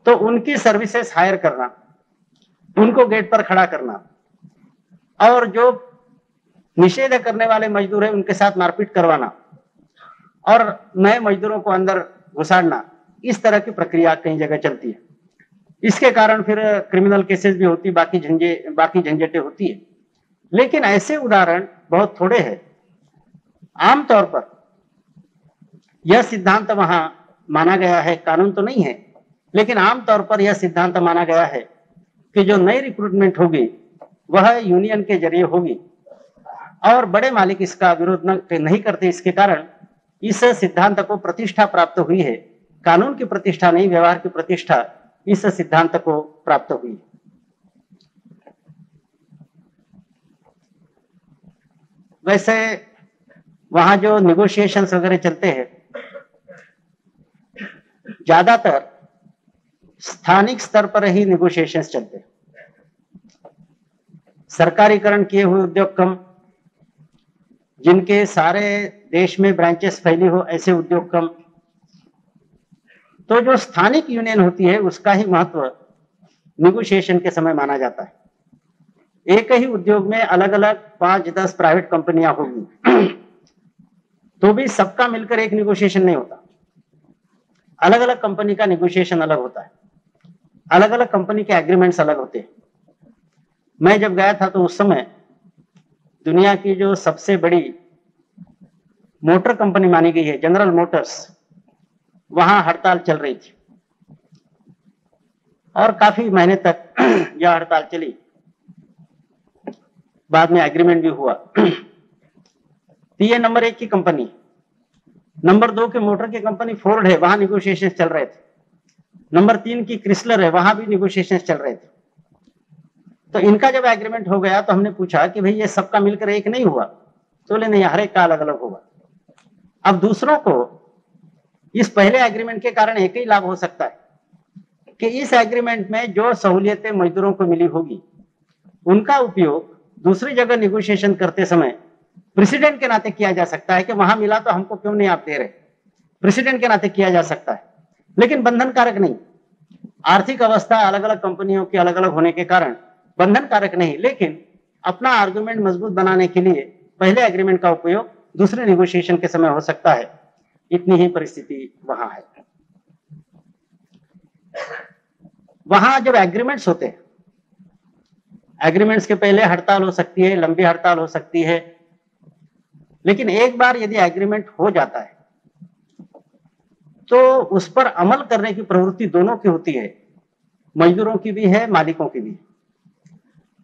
तो उनकी सर्विसेज हायर करना, उनको गेट पर खड़ा करना, और जो निषेध करने वाले मजदूर हैं उनके साथ मारपीट करवाना, और नए मजदूरों को अंदर घुसाड़ना, इस तरह की प्रक्रिया कई जगह चलती है। इसके कारण फिर क्रिमिनल केसेस भी होती, बाकी झंझटें होती है। लेकिन ऐसे उदाहरण बहुत थोड़े हैं। आमतौर पर यह सिद्धांत वहां माना गया है, कानून तो नहीं है, लेकिन आमतौर पर यह सिद्धांत माना गया है कि जो नई रिक्रूटमेंट होगी वह यूनियन के जरिए होगी और बड़े मालिक इसका विरोध नहीं करते। इसके कारण इस सिद्धांत को प्रतिष्ठा प्राप्त हुई है। कानून की प्रतिष्ठा नहीं, व्यवहार की प्रतिष्ठा इस सिद्धांत को प्राप्त हुई। वैसे वहां जो निगोशिएशंस वगैरह चलते हैं ज्यादातर स्थानिक स्तर पर ही निगोशिएशंस चलते हैं। सरकारीकरण किए हुए उद्योग कम, जिनके सारे देश में ब्रांचेस फैली हो ऐसे उद्योग कम। तो जो स्थानिक यूनियन होती है उसका ही महत्व निगोशिएशन के समय माना जाता है। एक ही उद्योग में अलग अलग 5-10 प्राइवेट कंपनियां होगी तो भी सबका मिलकर एक निगोशिएशन नहीं होता। अलग अलग कंपनी का निगोशिएशन अलग होता है, अलग अलग कंपनी के एग्रीमेंट्स अलग होते हैं। मैं जब गया था तो उस समय दुनिया की जो सबसे बड़ी मोटर कंपनी मानी गई है जनरल मोटर्स, वहां हड़ताल चल रही थी और काफी महीने तक यह हड़ताल चली। बाद में एग्रीमेंट भी हुआ। तो ये नंबर 1 की कंपनी। नंबर 2 के मोटर की कंपनी फोर्ड है, वहां निगोशिएशन चल रहे थे। नंबर 3 की क्रिसलर है, वहां भी निगोशिएशन चल रहे थे। तो इनका जब एग्रीमेंट हो गया तो हमने पूछा कि भाई ये सबका मिलकर एक नहीं हुआ? तो बोले नहीं, हर एक का अलग अलग होगा। अब दूसरों को इस पहले एग्रीमेंट के कारण एक ही लाभ हो सकता है कि इस एग्रीमेंट में जो सहूलियतें मजदूरों को मिली होगी उनका उपयोग दूसरी जगह निगोशिएशन करते समय प्रेसिडेंट के नाते किया जा सकता है कि वहां मिला तो हमको क्यों नहीं आप दे रहे। प्रेसिडेंट के नाते किया जा सकता है, लेकिन बंधन कारक नहीं। आर्थिक अवस्था अलग अलग कंपनियों की अलग अलग होने के कारण बंधन कारक नहीं, लेकिन अपना आर्गुमेंट मजबूत बनाने के लिए पहले एग्रीमेंट का उपयोग दूसरे निगोशिएशन के समय हो सकता है। इतनी ही परिस्थिति वहां है। वहां जब एग्रीमेंट्स होते हैं, एग्रीमेंट्स के पहले हड़ताल हो सकती है, लंबी हड़ताल हो सकती है, लेकिन एक बार यदि एग्रीमेंट हो जाता है तो उस पर अमल करने की प्रवृत्ति दोनों की होती है, मजदूरों की भी है, मालिकों की भी।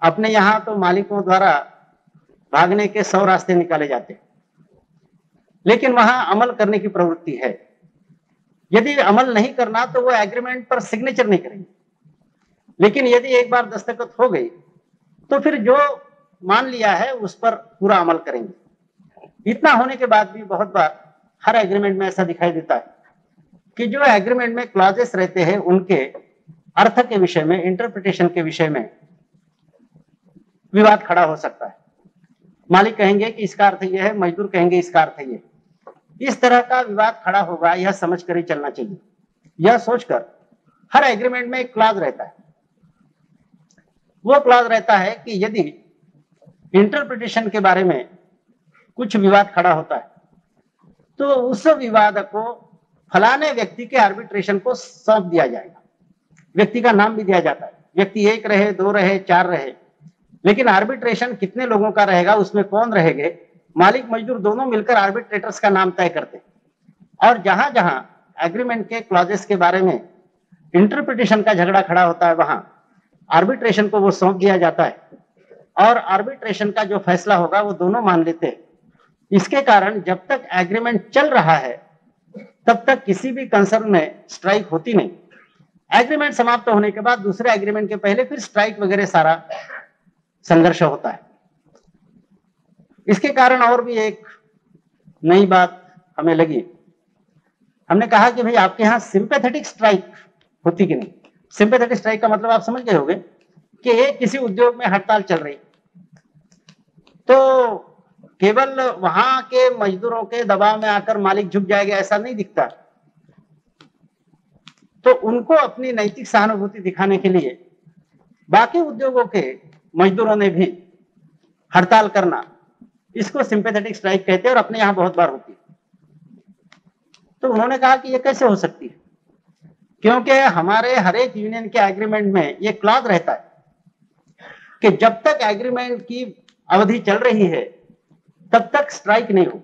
अपने यहां तो मालिकों द्वारा भागने के 100 रास्ते निकाले जाते हैं, लेकिन वहां अमल करने की प्रवृत्ति है। यदि अमल नहीं करना तो वो एग्रीमेंट पर सिग्नेचर नहीं करेंगे, लेकिन यदि एक बार दस्तखत हो गई तो फिर जो मान लिया है उस पर पूरा अमल करेंगे। इतना होने के बाद भी बहुत बार हर एग्रीमेंट में ऐसा दिखाई देता है कि जो एग्रीमेंट में क्लॉजेस रहते हैं उनके अर्थ के विषय में, इंटरप्रिटेशन के विषय में विवाद खड़ा हो सकता है। मालिक कहेंगे कि इसका अर्थ यह है, मजदूर कहेंगे इसका अर्थ यह। इस तरह का विवाद खड़ा होगा, यह समझकर ही चलना चाहिए। यह सोचकर हर एग्रीमेंट में एक क्लॉज रहता है। वो क्लॉज रहता है कि यदि इंटरप्रिटेशन के बारे में कुछ विवाद खड़ा होता है तो उस विवाद को फलाने व्यक्ति के आर्बिट्रेशन को सौंप दिया जाएगा। व्यक्ति का नाम भी दिया जाता है, व्यक्ति 1 रहे, 2 रहे, 4 रहे, लेकिन आर्बिट्रेशन कितने लोगों का रहेगा, उसमें कौन रहेंगे, मालिक मजदूर दोनों मिलकर आर्बिट्रेटर्स का नाम तय करते। और जहां जहां एग्रीमेंट के क्लॉजेस के बारे में इंटरप्रिटेशन का झगड़ा खड़ा होता है वहां आर्बिट्रेशन को वो सौंप दिया जाता है और आर्बिट्रेशन का जो फैसला होगा वो दोनों मान लेते हैं। इसके कारण जब तक एग्रीमेंट चल रहा है तब तक किसी भी कंसर्न में स्ट्राइक होती नहीं। एग्रीमेंट समाप्त होने के बाद दूसरे एग्रीमेंट के पहले फिर स्ट्राइक वगैरह सारा संघर्ष होता है। इसके कारण और भी एक नई बात हमें लगी। हमने कहा कि भाई आपके यहाँ सिंपैथेटिक स्ट्राइक होती कि नहीं। सिंपैथेटिक स्ट्राइक का मतलब आप समझ गए होंगे कि एक किसी उद्योग में हड़ताल चल रही तो केवल वहां के मजदूरों के दबाव में आकर मालिक झुक जाएगा ऐसा नहीं दिखता। तो उनको अपनी नैतिक सहानुभूति दिखाने के लिए बाकी उद्योगों के मजदूरों ने भी हड़ताल करना, इसको सिंपैथेटिक स्ट्राइक कहते हैं और अपने यहां बहुत बार होती है। तो उन्होंने कहा कि ये कैसे हो सकती है, क्योंकि हमारे हर एक यूनियन के एग्रीमेंट में ये क्लॉज रहता है कि जब तक एग्रीमेंट की अवधि चल रही है तब तक स्ट्राइक नहीं हो,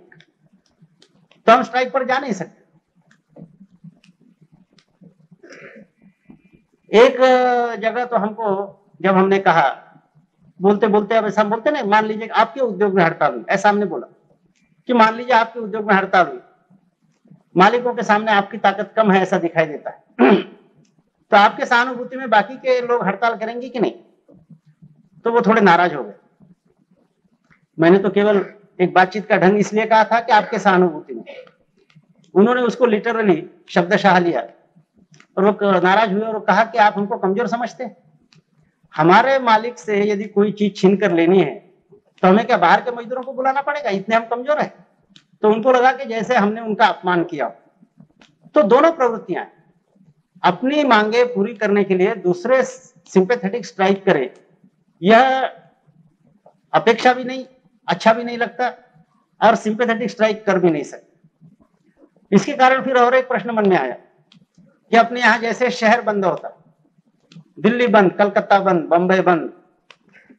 तो हम स्ट्राइक पर जा नहीं सकते। एक जगह तो हमको जब हमने कहा, बोलते बोलते अब ऐसा बोलते ना, मान लीजिए आपके उद्योग में हड़ताल हुई, ऐसा हमने बोला कि मान लीजिए आपके उद्योग में हड़ताल हुई, मालिकों के सामने आपकी ताकत कम है ऐसा दिखाई देता है तो आपके सहानुभूति में बाकी के लोग हड़ताल करेंगे कि नहीं? तो वो थोड़े नाराज हो गए। मैंने तो केवल एक बातचीत का ढंग इसलिए कहा था कि आपके सहानुभूति में, उन्होंने उसको लिटरली शब्दशाह लिया और वो नाराज हुए और कहा कि आप हमको कमजोर समझते हैं। हमारे मालिक से यदि कोई चीज छीन कर लेनी है तो हमें क्या बाहर के मजदूरों को बुलाना पड़ेगा? इतने हम कमजोर हैं? तो उनको लगा कि जैसे हमने उनका अपमान किया। तो दोनों प्रवृत्तियां, अपनी मांगे पूरी करने के लिए दूसरे सिंपैथेटिक स्ट्राइक करे, यह अपेक्षा भी नहीं, अच्छा भी नहीं लगता और सिंपैथेटिक स्ट्राइक कर भी नहीं सकते। इसके कारण फिर और एक प्रश्न मन में आया कि अपने यहां जैसे शहर बंद होता, दिल्ली बंद, कलकत्ता बंद, बंबई बंद,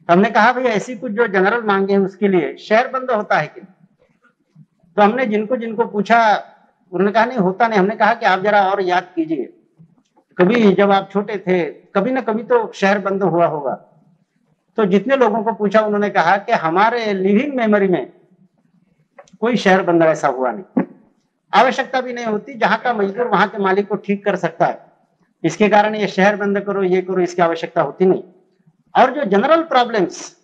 हमने कहा भाई ऐसी कुछ जो जनरल मांगे हैं उसके लिए शहर बंद होता है कि? तो हमने जिनको जिनको पूछा उन्होंने कहा नहीं होता नहीं। हमने कहा कि आप जरा और याद कीजिए, कभी जब आप छोटे थे कभी ना कभी तो शहर बंद हुआ होगा। तो जितने लोगों को पूछा उन्होंने कहा कि हमारे लिविंग मेमोरी में कोई शहर बंद ऐसा हुआ नहीं, आवश्यकता भी नहीं होती, जहां का मजदूर वहां के मालिक को ठीक कर सकता है, इसके कारण ये शहर बंद करो ये करो इसकी आवश्यकता होती नहीं। और जो जनरल प्रॉब्लम्स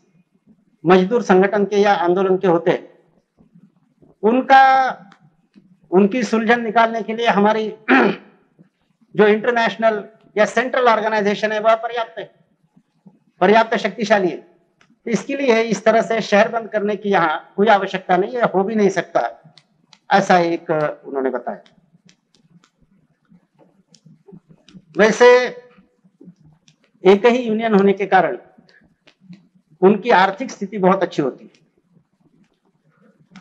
मजदूर संगठन के या आंदोलन के होते, उनकी सुलझन निकालने के लिए हमारी जो इंटरनेशनल या सेंट्रल ऑर्गेनाइजेशन है वह पर्याप्त है, पर्याप्त शक्तिशाली है। इसके लिए इस तरह से शहर बंद करने की यहाँ कोई आवश्यकता नहीं है, हो भी नहीं सकता, ऐसा एक उन्होंने बताया। वैसे एक ही यूनियन होने के कारण उनकी आर्थिक स्थिति बहुत अच्छी होती है।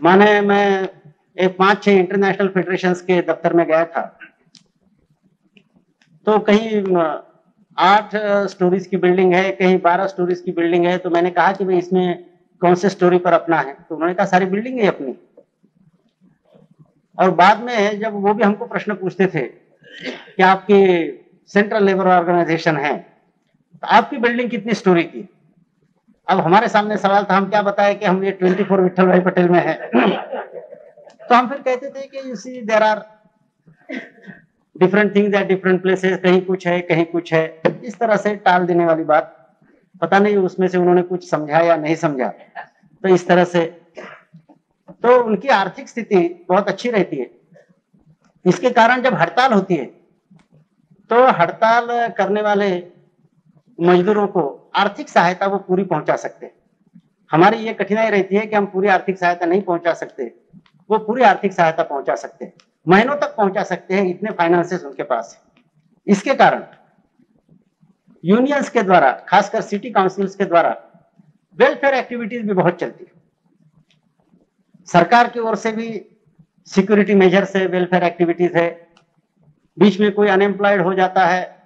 माने मैं एक 5-6 इंटरनेशनल फेडरेशंस के दफ्तर में गया था, तो कहीं 8 स्टोरीज की बिल्डिंग है, कहीं 12 स्टोरीज की बिल्डिंग है। तो मैंने कहा कि भाई इसमें कौन से स्टोरी पर अपना है? तो उन्होंने कहा सारी बिल्डिंग है अपनी। और बाद में जब वो भी हमको प्रश्न पूछते थे कि आपकी सेंट्रल लेबर ऑर्गेनाइजेशन है तो आपकी बिल्डिंग कितनी स्टोरी की? अब हमारे सामने सवाल था, हम क्या बताए कि हम ये 24 विठल भाई पटेल में है तो हम फिर कहते थे कि you see there are different things at different places, कहीं कुछ है कहीं कुछ है, इस तरह से टाल देने वाली बात। पता नहीं उसमें से उन्होंने कुछ समझा या नहीं समझा, तो इस तरह से तो उनकी आर्थिक स्थिति बहुत अच्छी रहती है। इसके कारण जब हड़ताल होती है तो हड़ताल करने वाले मजदूरों को आर्थिक सहायता वो पूरी पहुंचा सकते हैं। हमारी ये कठिनाई रहती है कि हम पूरी आर्थिक सहायता नहीं पहुंचा सकते, वो पूरी आर्थिक सहायता पहुंचा सकते हैं, महीनों तक पहुंचा सकते हैं, इतने फाइनेंसेस उनके पास है। इसके कारण यूनियंस के द्वारा, खासकर सिटी काउंसिल्स के द्वारा वेलफेयर एक्टिविटीज भी बहुत चलती है। सरकार की ओर से भी सिक्योरिटी मेजर से वेलफेयर एक्टिविटीज है। बीच में कोई अनएम्प्लॉयड हो जाता है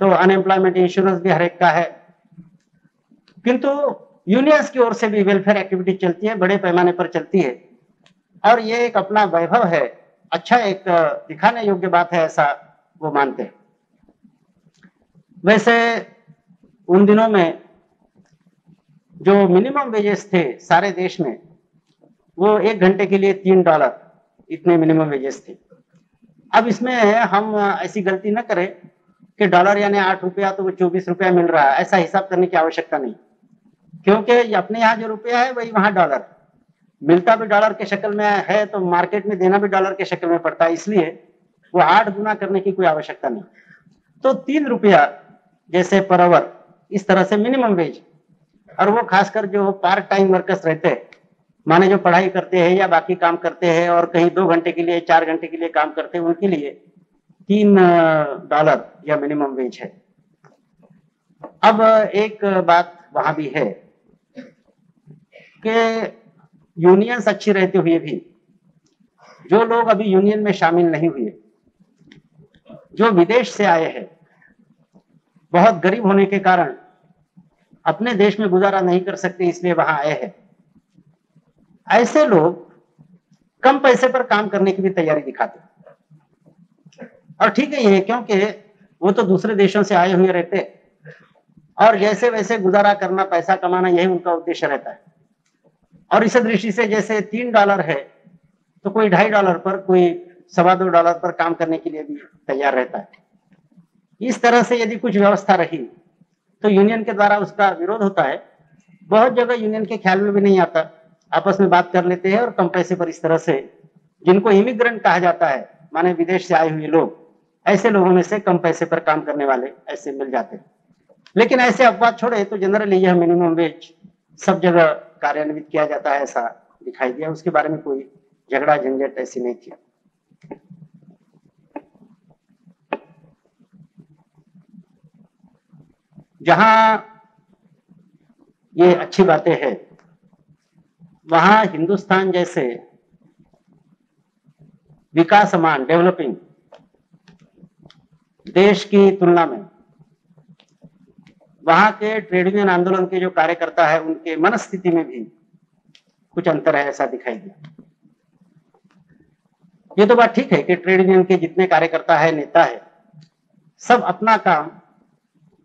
तो अनएम्प्लॉयमेंट इंश्योरेंस भी हर एक का है। किंतु यूनियंस की ओर से भी वेलफेयर एक्टिविटी चलती है, बड़े पैमाने पर चलती है, और ये एक अपना वैभव है, अच्छा एक दिखाने योग्य बात है, ऐसा वो मानते हैं। वैसे उन दिनों में जो मिनिमम वेजेस थे सारे देश में, वो 1 घंटे के लिए $3 इतने मिनिमम वेजेस थे। अब इसमें हम ऐसी गलती न करें कि डॉलर यानी 8 रुपया तो वो 24 रुपया मिल रहा है, ऐसा हिसाब करने की आवश्यकता नहीं, क्योंकि अपने यहाँ जो रुपया है वही वहां डॉलर मिलता भी डॉलर के शक्ल में है, तो मार्केट में देना भी डॉलर के शक्ल में पड़ता है, इसलिए वो 8 गुना करने की कोई आवश्यकता नहीं। तो 3 रुपया जैसे पर आवर, इस तरह से मिनिमम वेज, और वो खासकर जो पार्ट टाइम वर्कर्स रहते हैं, माने जो पढ़ाई करते हैं या बाकी काम करते हैं और कहीं 2 घंटे के लिए 4 घंटे के लिए काम करते हैं, उनके लिए $3 या मिनिमम वेज है। अब एक बात वहां भी है कि यूनियंस अच्छी रहते हुए भी जो लोग अभी यूनियन में शामिल नहीं हुए, जो विदेश से आए हैं, बहुत गरीब होने के कारण अपने देश में गुजारा नहीं कर सकते, इसलिए वहां आए हैं, ऐसे लोग कम पैसे पर काम करने की भी तैयारी दिखाते हैं। और ठीक है ये, क्योंकि वो तो दूसरे देशों से आए हुए रहते और जैसे वैसे गुजारा करना, पैसा कमाना, यही उनका उद्देश्य रहता है। और इस दृष्टि से जैसे $3 है तो कोई $2.5 पर, कोई $2.25 पर काम करने के लिए भी तैयार रहता है। इस तरह से यदि कुछ व्यवस्था रही तो यूनियन के द्वारा उसका विरोध होता है। बहुत जगह यूनियन के ख्याल में भी नहीं आता, आपस में बात कर लेते हैं और कम पैसे पर इस तरह से, जिनको इमिग्रेंट कहा जाता है, माने विदेश से आए हुए लोग, ऐसे लोगों में से कम पैसे पर काम करने वाले ऐसे मिल जाते हैं। लेकिन ऐसे अपवाद छोड़े तो जनरली यह मिनिमम वेज सब जगह कार्यान्वित किया जाता है, ऐसा दिखाई दिया। उसके बारे में कोई झगड़ा झंझट ऐसी नहीं किया। जहां ये अच्छी बातें हैं वहां हिंदुस्तान जैसे विकासमान डेवलपिंग देश की तुलना में वहां के ट्रेड यूनियन आंदोलन के जो कार्यकर्ता है उनके मनस्थिति में भी कुछ अंतर है, ऐसा दिखाई दिया। ये तो बात ठीक है कि ट्रेड यूनियन के जितने कार्यकर्ता है, नेता है, सब अपना काम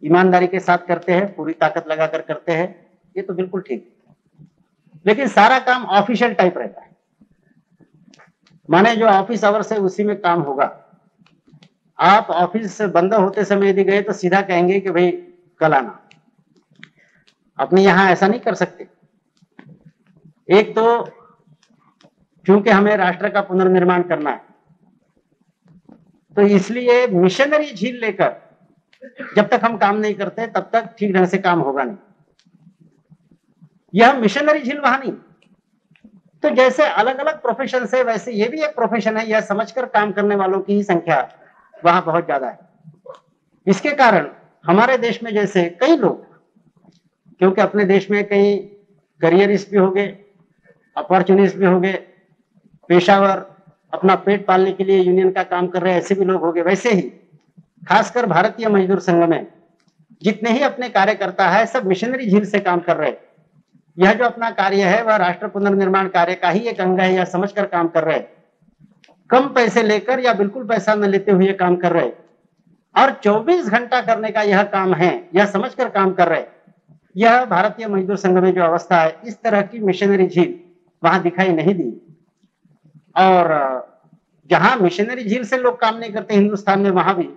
ईमानदारी के साथ करते हैं, पूरी ताकत लगाकर करते हैं, ये तो बिल्कुल ठीक। लेकिन सारा काम ऑफिशियल टाइप रहता है, माने जो ऑफिस आवर्स है उसी में काम होगा। आप ऑफिस बंद होते समय यदि गए तो सीधा कहेंगे कि भाई कल आना। अपने यहां ऐसा नहीं कर सकते। एक तो क्योंकि हमें राष्ट्र का पुनर्निर्माण करना है, तो इसलिए मिशनरी झील लेकर जब तक हम काम नहीं करते तब तक ठीक ढंग से काम होगा नहीं। यह मिशनरी झील वहां नहीं। तो जैसे अलग अलग प्रोफेशन है वैसे ये भी एक प्रोफेशन है, यह समझकर काम करने वालों की ही संख्या वहां बहुत ज्यादा है। इसके कारण हमारे देश में जैसे कई लोग, क्योंकि अपने देश में कई करियरिस्ट भी हो गए, अपॉर्चुनिस्ट भी हो गए, पेशावर अपना पेट पालने के लिए यूनियन का काम कर रहे ऐसे भी लोग हो गए। वैसे ही खासकर भारतीय मजदूर संघ में जितने ही अपने कार्यकर्ता है सब मिशनरी झील से काम कर रहे। यह जो अपना कार्य है वह राष्ट्र पुनर्निर्माण कार्य का ही एक अंग है, यह समझकर काम कर रहे। कम पैसे लेकर या बिल्कुल पैसा न लेते हुए काम कर रहे और 24 घंटा करने का यह काम है, यह समझकर काम कर रहे। यह भारतीय मजदूर संघ में जो अवस्था है, इस तरह की मिशनरी झील वहां दिखाई नहीं दी। और जहां मिशनरी झील से लोग काम नहीं करते हिंदुस्तान में, वहां भी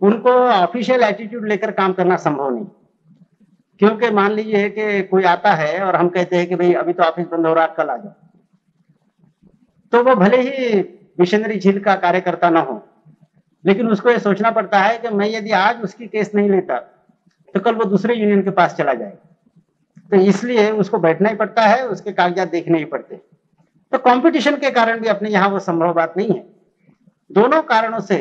उनको ऑफिशियल एटीट्यूड लेकर काम करना संभव नहीं। क्योंकि मान लीजिए कि कोई आता है और हम कहते हैं कि भाई अभी तो ऑफिस बंद हो रहा, कल आ जाओ, तो वो भले ही मिशनरी झील का कार्यकर्ता ना हो, लेकिन उसको ये सोचना पड़ता है कि मैं यदि आज उसकी केस नहीं लेता तो कल वो दूसरे यूनियन के पास चला जाएगा। तो इसलिए उसको बैठना ही पड़ता है, उसके कागजात देखने ही पड़ते। तो कंपटीशन के कारण भी अपने यहाँ वो संभव बात नहीं है। दोनों कारणों से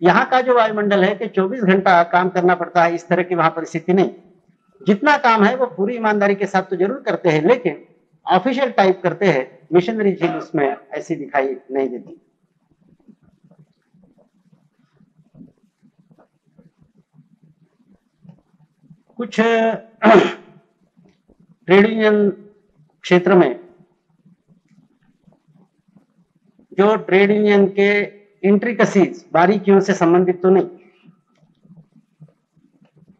यहाँ का जो वायुमंडल है कि 24 घंटा काम करना पड़ता है, इस तरह की वहां परिस्थिति नहीं। जितना काम है वो पूरी ईमानदारी के साथ तो जरूर करते हैं, लेकिन ऑफिशियल टाइप करते हैं। मिशनरी झील उसमें ऐसी दिखाई नहीं देती। कुछ ट्रेड यूनियन क्षेत्र में जो ट्रेड यूनियन के इंट्रिकसीज, बारीकियों से संबंधित तो नहीं,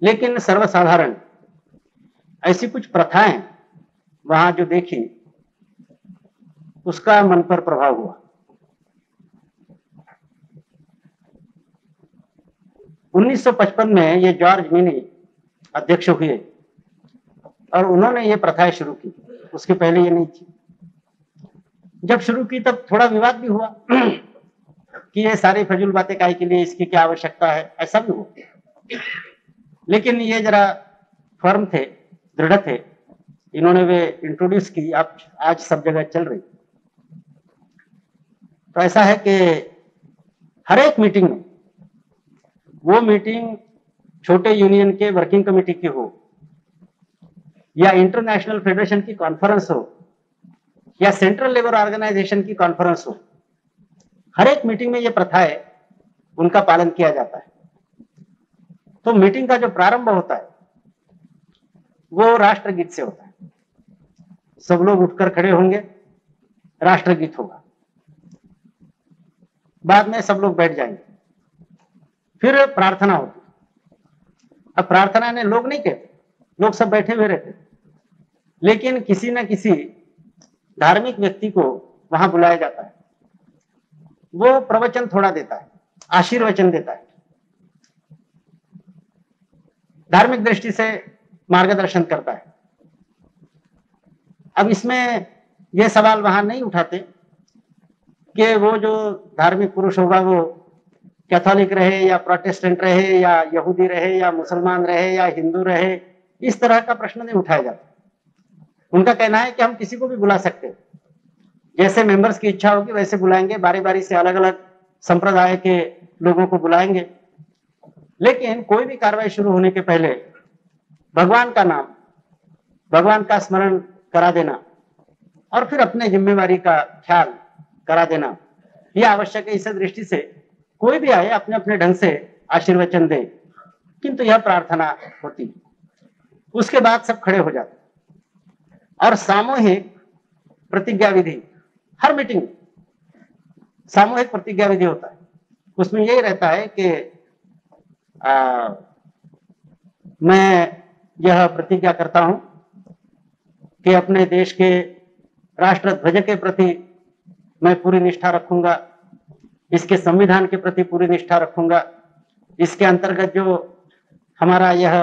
लेकिन सर्वसाधारण ऐसी कुछ प्रथाएं वहां जो देखी, उसका मन पर प्रभाव हुआ। 1955 में ये जॉर्ज मिनी अध्यक्ष हुए और उन्होंने ये प्रथाएं शुरू की। उसके पहले ये नहीं थी। जब शुरू की तब थोड़ा विवाद भी हुआ कि ये सारी फजूल बातें काहे के लिए, इसकी क्या आवश्यकता है, ऐसा भी हुआ। लेकिन ये जरा फर्म थे, दृढ़ थे, इन्होंने वे इंट्रोड्यूस की, अब आज सब जगह चल रही। तो ऐसा है कि हर एक मीटिंग में, वो मीटिंग छोटे यूनियन के वर्किंग कमेटी की हो या इंटरनेशनल फेडरेशन की कॉन्फ्रेंस हो या सेंट्रल लेबर ऑर्गेनाइजेशन की कॉन्फ्रेंस हो, हर एक मीटिंग में ये प्रथा है, उनका पालन किया जाता है। तो मीटिंग का जो प्रारंभ होता है वो राष्ट्रगीत से होता है। सब लोग उठकर खड़े होंगे, राष्ट्रगीत होगा, बाद में सब लोग बैठ जाएंगे। फिर प्रार्थना होती। अब प्रार्थना ने लोग नहीं कहते, लोग सब बैठे हुए रहते, लेकिन किसी न किसी धार्मिक व्यक्ति को वहां बुलाया जाता है। वो प्रवचन थोड़ा देता है, आशीर्वचन देता है, धार्मिक दृष्टि से मार्गदर्शन करता है। अब इसमें यह सवाल वहां नहीं उठाते कि वो जो धार्मिक पुरुष होगा वो कैथोलिक रहे या प्रोटेस्टेंट रहे या यहूदी रहे या मुसलमान रहे या हिंदू रहे, इस तरह का प्रश्न नहीं उठाया जाता। उनका कहना है कि हम किसी को भी बुला सकते हैं, जैसे मेंबर्स की इच्छा होगी वैसे बुलाएंगे, बारी बारी से अलग अलग संप्रदाय के लोगों को बुलाएंगे, लेकिन कोई भी कार्रवाई शुरू होने के पहले भगवान का नाम, भगवान का स्मरण करा देना और फिर अपने जिम्मेवारी का ख्याल करा देना, यह आवश्यक है। इस दृष्टि से कोई भी आए अपने अपने ढंग से आशीर्वचन दे, किंतु यह प्रार्थना होती। उसके बाद सब खड़े हो जाते और सामूहिक प्रतिज्ञा विधि, हर मीटिंग सामूहिक प्रतिज्ञा विधि होता है। उसमें यही रहता है कि मैं यह प्रतिज्ञा करता हूं कि अपने देश के राष्ट्र ध्वज के प्रति मैं पूरी निष्ठा रखूंगा, इसके संविधान के प्रति पूरी निष्ठा रखूंगा, इसके अंतर्गत जो हमारा यह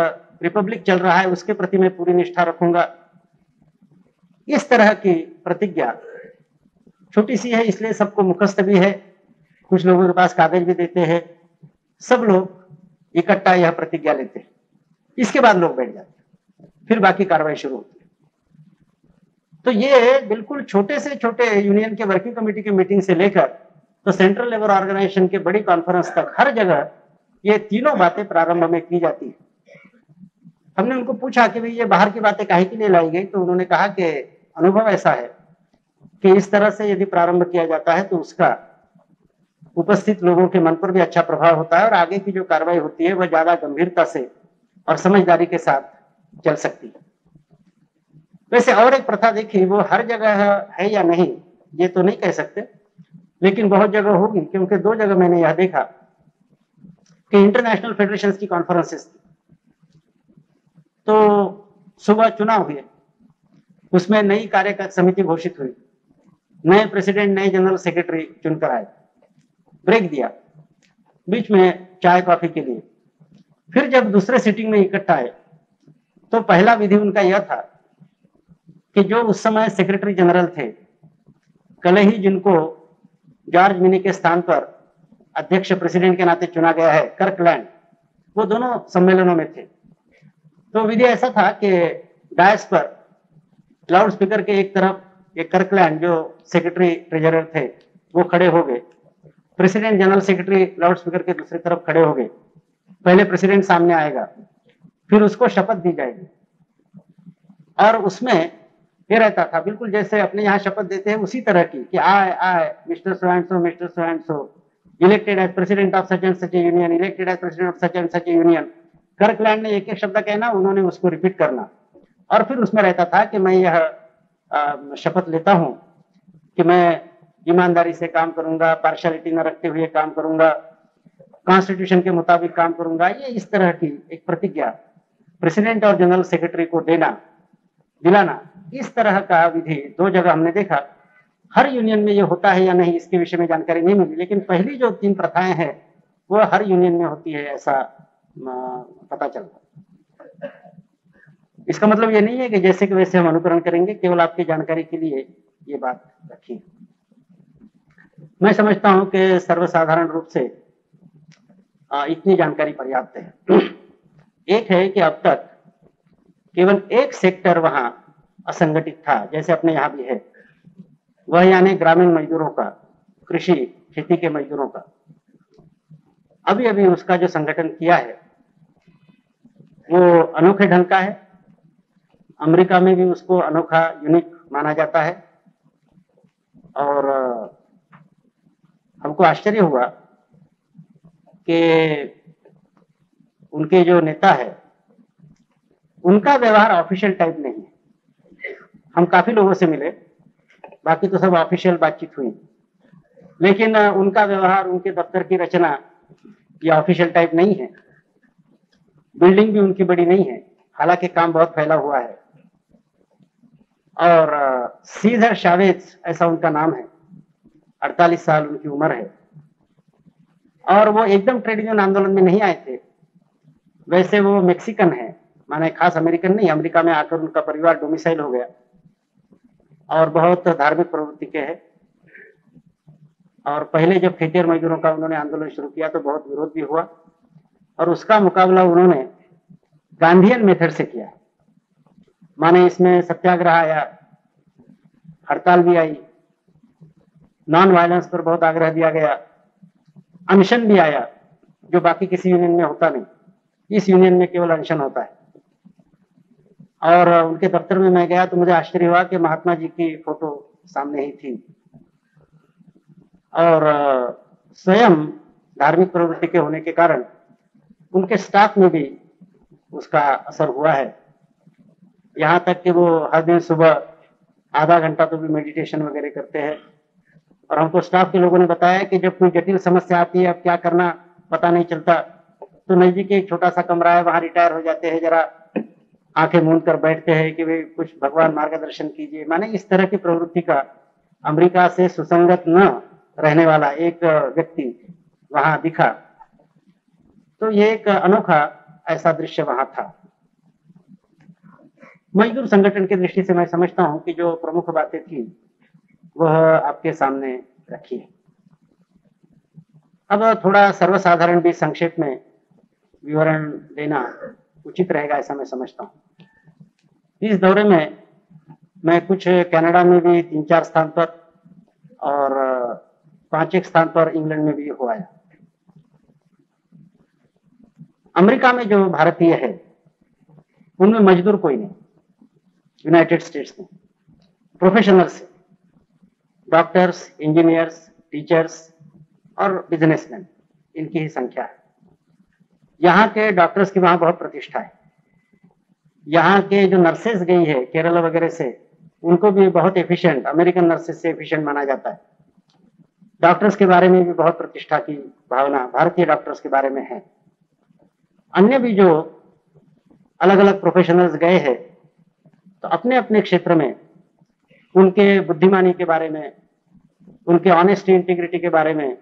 रिपब्लिक चल रहा है उसके प्रति मैं पूरी निष्ठा रखूंगा। इस तरह की प्रतिज्ञा छोटी सी है, इसलिए सबको मुखस्त भी है, कुछ लोगों के पास कागज भी देते हैं, सब लोग इकट्ठा यह प्रतिज्ञा लेते हैं। इसके बाद लोग बैठ जाते हैं, फिर बाकी कार्रवाई शुरू होती है। तो ये बिल्कुल छोटे से छोटे यूनियन के वर्किंग कमेटी की मीटिंग से लेकर तो सेंट्रल लेबर ऑर्गेनाइजेशन के बड़ी कॉन्फ्रेंस तक हर जगह ये तीनों बातें प्रारंभ में की जाती है। हमने उनको पूछा कि भाई ये बाहर की बातें काहे के लिए लाई गई, तो उन्होंने कहा कि अनुभव ऐसा है कि इस तरह से यदि प्रारंभ किया जाता है तो उसका उपस्थित लोगों के मन पर भी अच्छा प्रभाव होता है और आगे की जो कार्रवाई होती है वह ज्यादा गंभीरता से और समझदारी के साथ चल सकती है। वैसे और एक प्रथा देखी, वो हर जगह है या नहीं ये तो नहीं कह सकते, लेकिन बहुत जगह होगी, क्योंकि 2 जगह मैंने यह देखा कि इंटरनेशनल फेडरेशन की कॉन्फ्रेंसेस थी, तो सुबह चुनाव हुए, उसमें नई कार्य समिति घोषित हुई, नए प्रेसिडेंट नए जनरल सेक्रेटरी चुनकर आए, ब्रेक दिया बीच में चाय कॉफी के लिए। फिर जब दूसरे सिटिंग में इकट्ठा आए तो पहला विधि उनका यह था कि जो उस समय सेक्रेटरी जनरल थे, कल ही जिनको जॉर्ज मिनी के स्थान पर अध्यक्ष प्रेसिडेंट के नाते चुना गया है, कर्कलैंड, वो दोनों सम्मेलनों में थे। तो विधि ऐसा था कि डायस पर लाउड स्पीकर के एक तरफ एक कर्कलैंड जो सेक्रेटरी ट्रेजरर थे वो खड़े हो गए, president general secretary loud speaker के दूसरी तरफ खड़े हो गए। पहले प्रेसिडेंट सामने आएगा, फिर उसको शपथ दी जाएगी और उसमें ये रहता था बिल्कुल जैसे अपने यहाँ शपथ देते हैं उसी तरह की कि I mister so and so, mister so and so, elected as president of such and such a union, elected as president of such and such a union. Kirkland ने एक एक शब्द कहना, उन्होंने उसको रिपीट करना और फिर उसमें रहता था कि मैं यह शपथ लेता हूं कि मैं ईमानदारी से काम करूंगा, पार्शियलिटी न रखते हुए काम करूंगा, कॉन्स्टिट्यूशन के मुताबिक काम करूंगा। ये इस तरह की एक प्रतिज्ञा प्रेसिडेंट और जनरल सेक्रेटरी को दिलाना, इस तरह का विधि 2 जगह हमने देखा। हर यूनियन में ये होता है या नहीं इसके विषय में जानकारी नहीं मिली, लेकिन पहली जो 3 प्रथाएं हैं वो हर यूनियन में होती है, ऐसा पता चलता। इसका मतलब ये नहीं है कि जैसे कि वैसे हम अनुकरण करेंगे, केवल आपकी जानकारी के लिए ये बात रखी। मैं समझता हूं कि सर्वसाधारण रूप से इतनी जानकारी पर्याप्त है। एक है कि अब तक केवल एक सेक्टर वहां असंगठित था, जैसे अपने यहां भी है, वह यानी ग्रामीण मजदूरों का, कृषि खेती के मजदूरों का। अभी अभी उसका जो संगठन किया है वो अनोखे ढंग का है। अमेरिका में भी उसको अनोखा, यूनिक माना जाता है और हमको आश्चर्य हुआ कि उनके जो नेता है उनका व्यवहार ऑफिशियल टाइप नहीं है। हम काफी लोगों से मिले, बाकी तो सब ऑफिशियल बातचीत हुई, लेकिन उनका व्यवहार, उनके दफ्तर की रचना ये ऑफिशियल टाइप नहीं है, बिल्डिंग भी उनकी बड़ी नहीं है, हालांकि काम बहुत फैला हुआ है। और सीधर शावेज ऐसा उनका नाम है, 48 साल उनकी उम्र है। और वो एकदम ट्रेड यूनियन आंदोलन में नहीं आए थे, वैसे वो मेक्सिकन है, माने खास अमेरिकन नहीं, अमेरिका में आकर उनका परिवार डोमिसाइल हो गया और बहुत धार्मिक प्रवृत्ति के हैं। और पहले जब खेतिहर मजदूरों का उन्होंने आंदोलन शुरू किया तो बहुत विरोध भी हुआ और उसका मुकाबला उन्होंने गांधीयन मेथड से किया, माने इसमें सत्याग्रह आया, हड़ताल भी आई, नॉन वायलेंस पर बहुत आग्रह दिया गया, अनशन भी आया, जो बाकी किसी यूनियन में होता नहीं, इस यूनियन में केवल अनशन होता है। और उनके दफ्तर में मैं गया तो मुझे आश्चर्य हुआ कि महात्मा जी की फोटो सामने ही थी और स्वयं धार्मिक प्रवृत्ति के होने के कारण उनके स्टाफ में भी उसका असर हुआ है। यहाँ तक कि वो हर दिन सुबह आधा घंटा तो भी मेडिटेशन वगैरह करते हैं। और हमको स्टाफ के लोगों ने बताया कि जब कोई जटिल समस्या आती है, अब क्या करना पता नहीं चलता, तो नजदीक एक छोटा सा कमरा है, वहां रिटायर हो जाते हैं, जरा आंखें मूंद कर बैठते हैं कि भाई कुछ भगवान मार्गदर्शन कीजिए। माने इस तरह की प्रवृत्ति का अमेरिका से सुसंगत न रहने वाला एक व्यक्ति वहां दिखा, तो ये एक अनोखा ऐसा दृश्य वहां था। मजदूर संगठन की दृष्टि से मैं समझता हूं कि जो प्रमुख बातें थी वह आपके सामने रखी है। अब थोड़ा सर्वसाधारण भी संक्षेप में विवरण देना उचित रहेगा, ऐसा मैं समझता हूं। इस दौरे में मैं कुछ कनाडा में भी 3-4 स्थान पर और 5-1 स्थान पर इंग्लैंड में भी हो आया। अमेरिका में जो भारतीय है उनमें मजदूर कोई नहीं, यूनाइटेड स्टेट्स में प्रोफेशनल्स, डॉक्टर्स, इंजीनियर्स, टीचर्स और बिजनेसमैन, इनकी ही संख्या है। यहाँ के डॉक्टर्स की वहां बहुत प्रतिष्ठा है। यहाँ के जो नर्सेस गई है केरला वगैरह से, उनको भी बहुत एफिशिएंट, अमेरिकन नर्सेस से एफिशिएंट माना जाता है। डॉक्टर्स के बारे में भी बहुत प्रतिष्ठा की भावना भारतीय डॉक्टर्स के बारे में है। अन्य भी जो अलग अलग प्रोफेशनल्स गए हैं तो अपने अपने क्षेत्र में उनके बुद्धिमानी के बारे में, उनके ऑनेस्टी इंटीग्रिटी के बारे में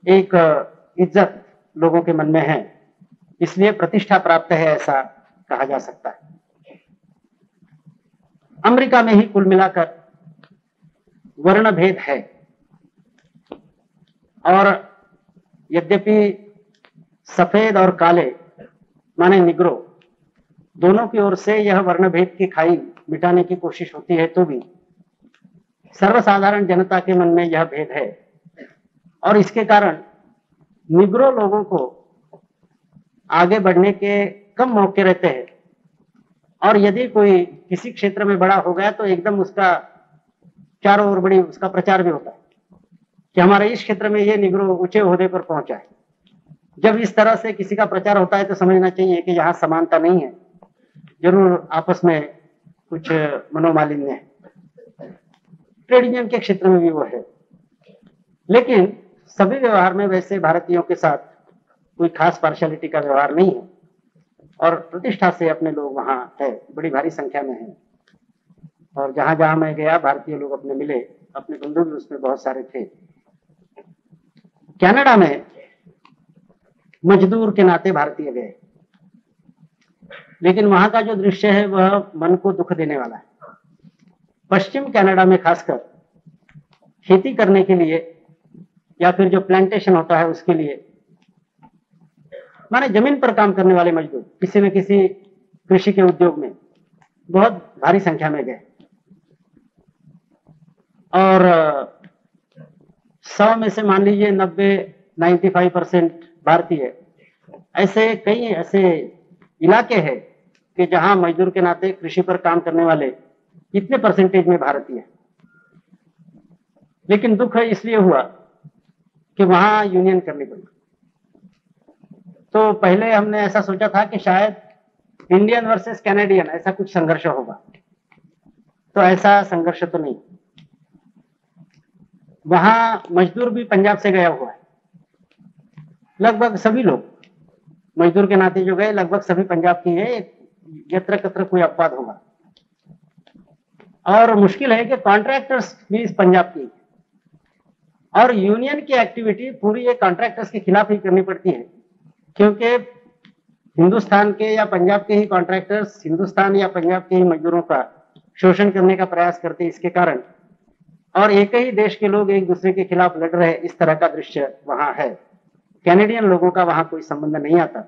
एक इज्जत लोगों के मन में है, इसलिए प्रतिष्ठा प्राप्त है ऐसा कहा जा सकता है। अमेरिका में ही कुल मिलाकर वर्ण भेद है और यद्यपि सफेद और काले माने निग्रो दोनों की ओर से यह वर्ण भेद की खाई मिटाने की कोशिश होती है, तो भी सर्वसाधारण जनता के मन में यह भेद है और इसके कारण निग्रो लोगों को आगे बढ़ने के कम मौके रहते हैं। और यदि कोई किसी क्षेत्र में बड़ा हो गया तो एकदम उसका चारों ओर बड़ी उसका प्रचार भी होता है कि हमारे इस क्षेत्र में ये निग्रो ऊंचे ओहदे पर पहुंचा है। जब इस तरह से किसी का प्रचार होता है तो समझना चाहिए कि यहाँ समानता नहीं है, जरूर आपस में कुछ मनोमालिन्य है। ट्रेड यूनियन के क्षेत्र में भी वो है, लेकिन सभी व्यवहार में वैसे भारतीयों के साथ कोई खास पार्शियलिटी का व्यवहार नहीं है और प्रतिष्ठा से अपने लोग वहां है, बड़ी भारी संख्या में है। और जहां जहां मैं गया भारतीय लोग अपने मिले, अपने बंधु भी उसमें बहुत सारे थे। कनाडा में मजदूर के नाते भारतीय गए, लेकिन वहां का जो दृश्य है वह मन को दुख देने वाला है। पश्चिम कनाडा में खासकर खेती करने के लिए या फिर जो प्लांटेशन होता है उसके लिए, माने जमीन पर काम करने वाले मजदूर किसी न किसी कृषि के उद्योग में बहुत भारी संख्या में गए और 100 में से मान लीजिए 90-95% भारतीय। ऐसे कई ऐसे इलाके हैं कि जहां मजदूर के नाते कृषि पर काम करने वाले कितने परसेंटेज में भारतीय है। लेकिन दुख इसलिए हुआ कि वहां यूनियन करनी पड़ी। तो पहले हमने ऐसा सोचा था कि शायद इंडियन वर्सेस कैनेडियन ऐसा कुछ संघर्ष होगा, तो ऐसा संघर्ष तो नहीं। वहां मजदूर भी पंजाब से गया हुआ है, लगभग सभी लोग मजदूर के नाते जो गए लगभग सभी पंजाब के हैं, यत्र कत्र कोई अपवाद होगा। और मुश्किल है कि कॉन्ट्रैक्टर्स भी इस पंजाब की, और यूनियन की एक्टिविटी पूरी ये कॉन्ट्रैक्टर्स के खिलाफ ही करनी पड़ती है, क्योंकि हिंदुस्तान के या पंजाब के ही कॉन्ट्रैक्टर्स हिंदुस्तान या पंजाब के ही मजदूरों का शोषण करने का प्रयास करते हैं इसके कारण, और एक ही देश के लोग एक दूसरे के खिलाफ लड़ रहे, इस तरह का दृश्य वहां है। कैनेडियन लोगों का वहां कोई संबंध नहीं आता।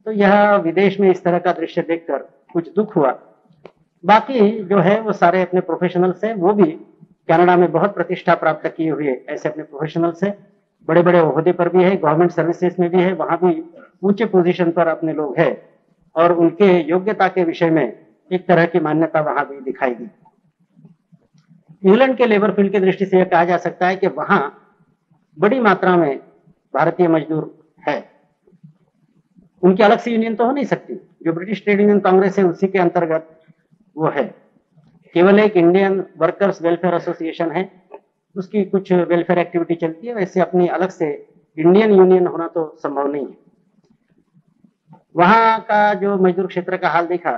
तो यह विदेश में इस तरह का दृश्य देखकर कुछ दुख हुआ। बाकी जो है वो सारे अपने प्रोफेशनल्स हैं, वो भी कनाडा में बहुत प्रतिष्ठा प्राप्त किए हुए ऐसे अपने प्रोफेशनल्स हैं, बड़े बड़े ओहदे पर भी है, गवर्नमेंट सर्विसेज में भी है, वहां भी ऊंचे पोजीशन पर अपने लोग हैं, और उनके योग्यता के विषय में एक तरह की मान्यता वहां भी दिखाई दी। इंग्लैंड के लेबर फील्ड की दृष्टि से यह कहा जा सकता है कि वहां बड़ी मात्रा में भारतीय मजदूर है। उनकी अलग से यूनियन तो हो नहीं सकती, जो ब्रिटिश ट्रेड यूनियन कांग्रेस है उसी के अंतर्गत वो है। केवल एक इंडियन वर्कर्स वेलफेयर एसोसिएशन है, उसकी कुछ वेलफेयर एक्टिविटी चलती है, वैसे अपनी अलग से इंडियन यूनियन होना तो संभव नहीं है। वहां का जो मजदूर क्षेत्र का हाल देखा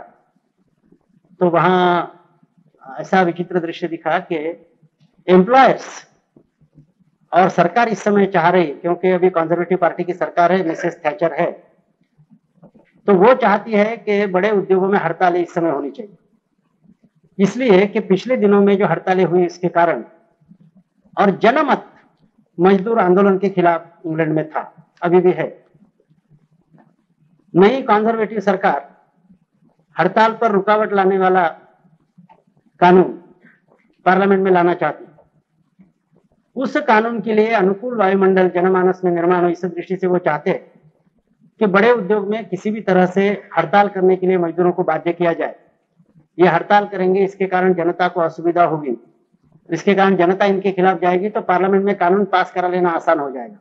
तो वहां ऐसा विचित्र दृश्य दिखा कि एम्प्लॉयर्स और सरकार इस समय चाह रही, क्योंकि अभी कंजर्वेटिव पार्टी की सरकार है, मिसेस थैचर है, तो वो चाहती है कि बड़े उद्योगों में हड़तालें इस समय होनी चाहिए, इसलिए कि पिछले दिनों में जो हड़तालें हुई इसके कारण, और जनमत मजदूर आंदोलन के खिलाफ इंग्लैंड में था, अभी भी है। नई कंजर्वेटिव सरकार हड़ताल पर रुकावट लाने वाला कानून पार्लियामेंट में लाना चाहती। उस कानून के लिए अनुकूल वायुमंडल जनमानस में निर्माण हो, इस दृष्टि से वो चाहते हैं कि बड़े उद्योग में किसी भी तरह से हड़ताल करने के लिए मजदूरों को बाध्य किया जाए। ये हड़ताल करेंगे, इसके कारण जनता को असुविधा होगी, इसके कारण जनता इनके खिलाफ जाएगी, तो पार्लियामेंट में कानून पास करा लेना आसान हो जाएगा।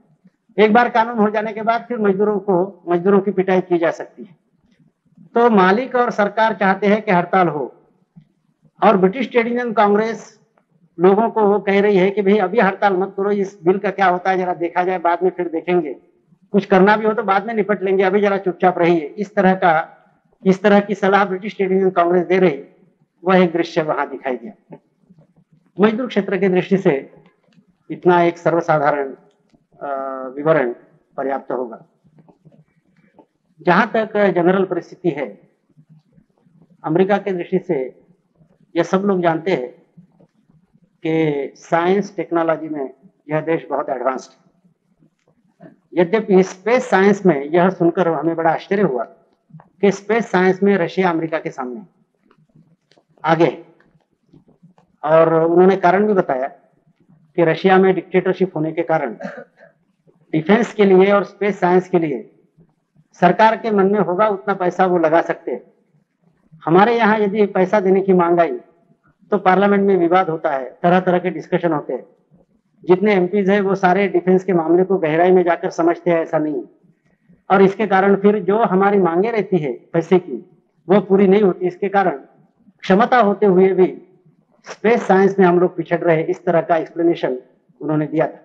एक बार कानून हो जाने के बाद फिर मजदूरों की पिटाई की जा सकती है। तो मालिक और सरकार चाहते हैं कि हड़ताल हो, और ब्रिटिश ट्रेड यूनियन कांग्रेस लोगों को वो कह रही है कि भाई अभी हड़ताल मत करो, इस बिल का क्या होता है जरा देखा जाए, बाद में फिर देखेंगे, कुछ करना भी हो तो बाद में निपट लेंगे, अभी जरा चुपचाप रहिए। इस तरह की सलाह ब्रिटिश ट्रेड यूनियन कांग्रेस दे रही, वह एक दृश्य वहां दिखाई दिया। मजदूर क्षेत्र की दृष्टि से इतना एक सर्वसाधारण विवरण पर्याप्त होगा। जहां तक जनरल परिस्थिति है अमेरिका की दृष्टि से, यह सब लोग जानते हैं कि साइंस टेक्नोलॉजी में यह देश बहुत एडवांस्ड है। यद्यपि स्पेस साइंस में यह सुनकर हमें बड़ा आश्चर्य हुआ कि स्पेस साइंस में रशिया अमेरिका के सामने आगे है, और उन्होंने कारण भी बताया कि रशिया में डिक्टेटरशिप होने के कारण डिफेंस के लिए और स्पेस साइंस के लिए सरकार के मन में होगा उतना पैसा वो लगा सकते हैं। हमारे यहाँ यदि पैसा देने की मांग आई तो पार्लियामेंट में विवाद होता है, तरह तरह के डिस्कशन होते हैं, जितने एमपीज है वो सारे डिफेंस के मामले को गहराई में जाकर समझते हैं, ऐसा नहीं है, और इसके कारण फिर जो हमारी मांगे रहती है पैसे की वो पूरी नहीं होती। इसके कारण क्षमता होते हुए भी स्पेस साइंस में हम लोग पिछड़ रहे, इस तरह का एक्सप्लेनेशन उन्होंने दिया था।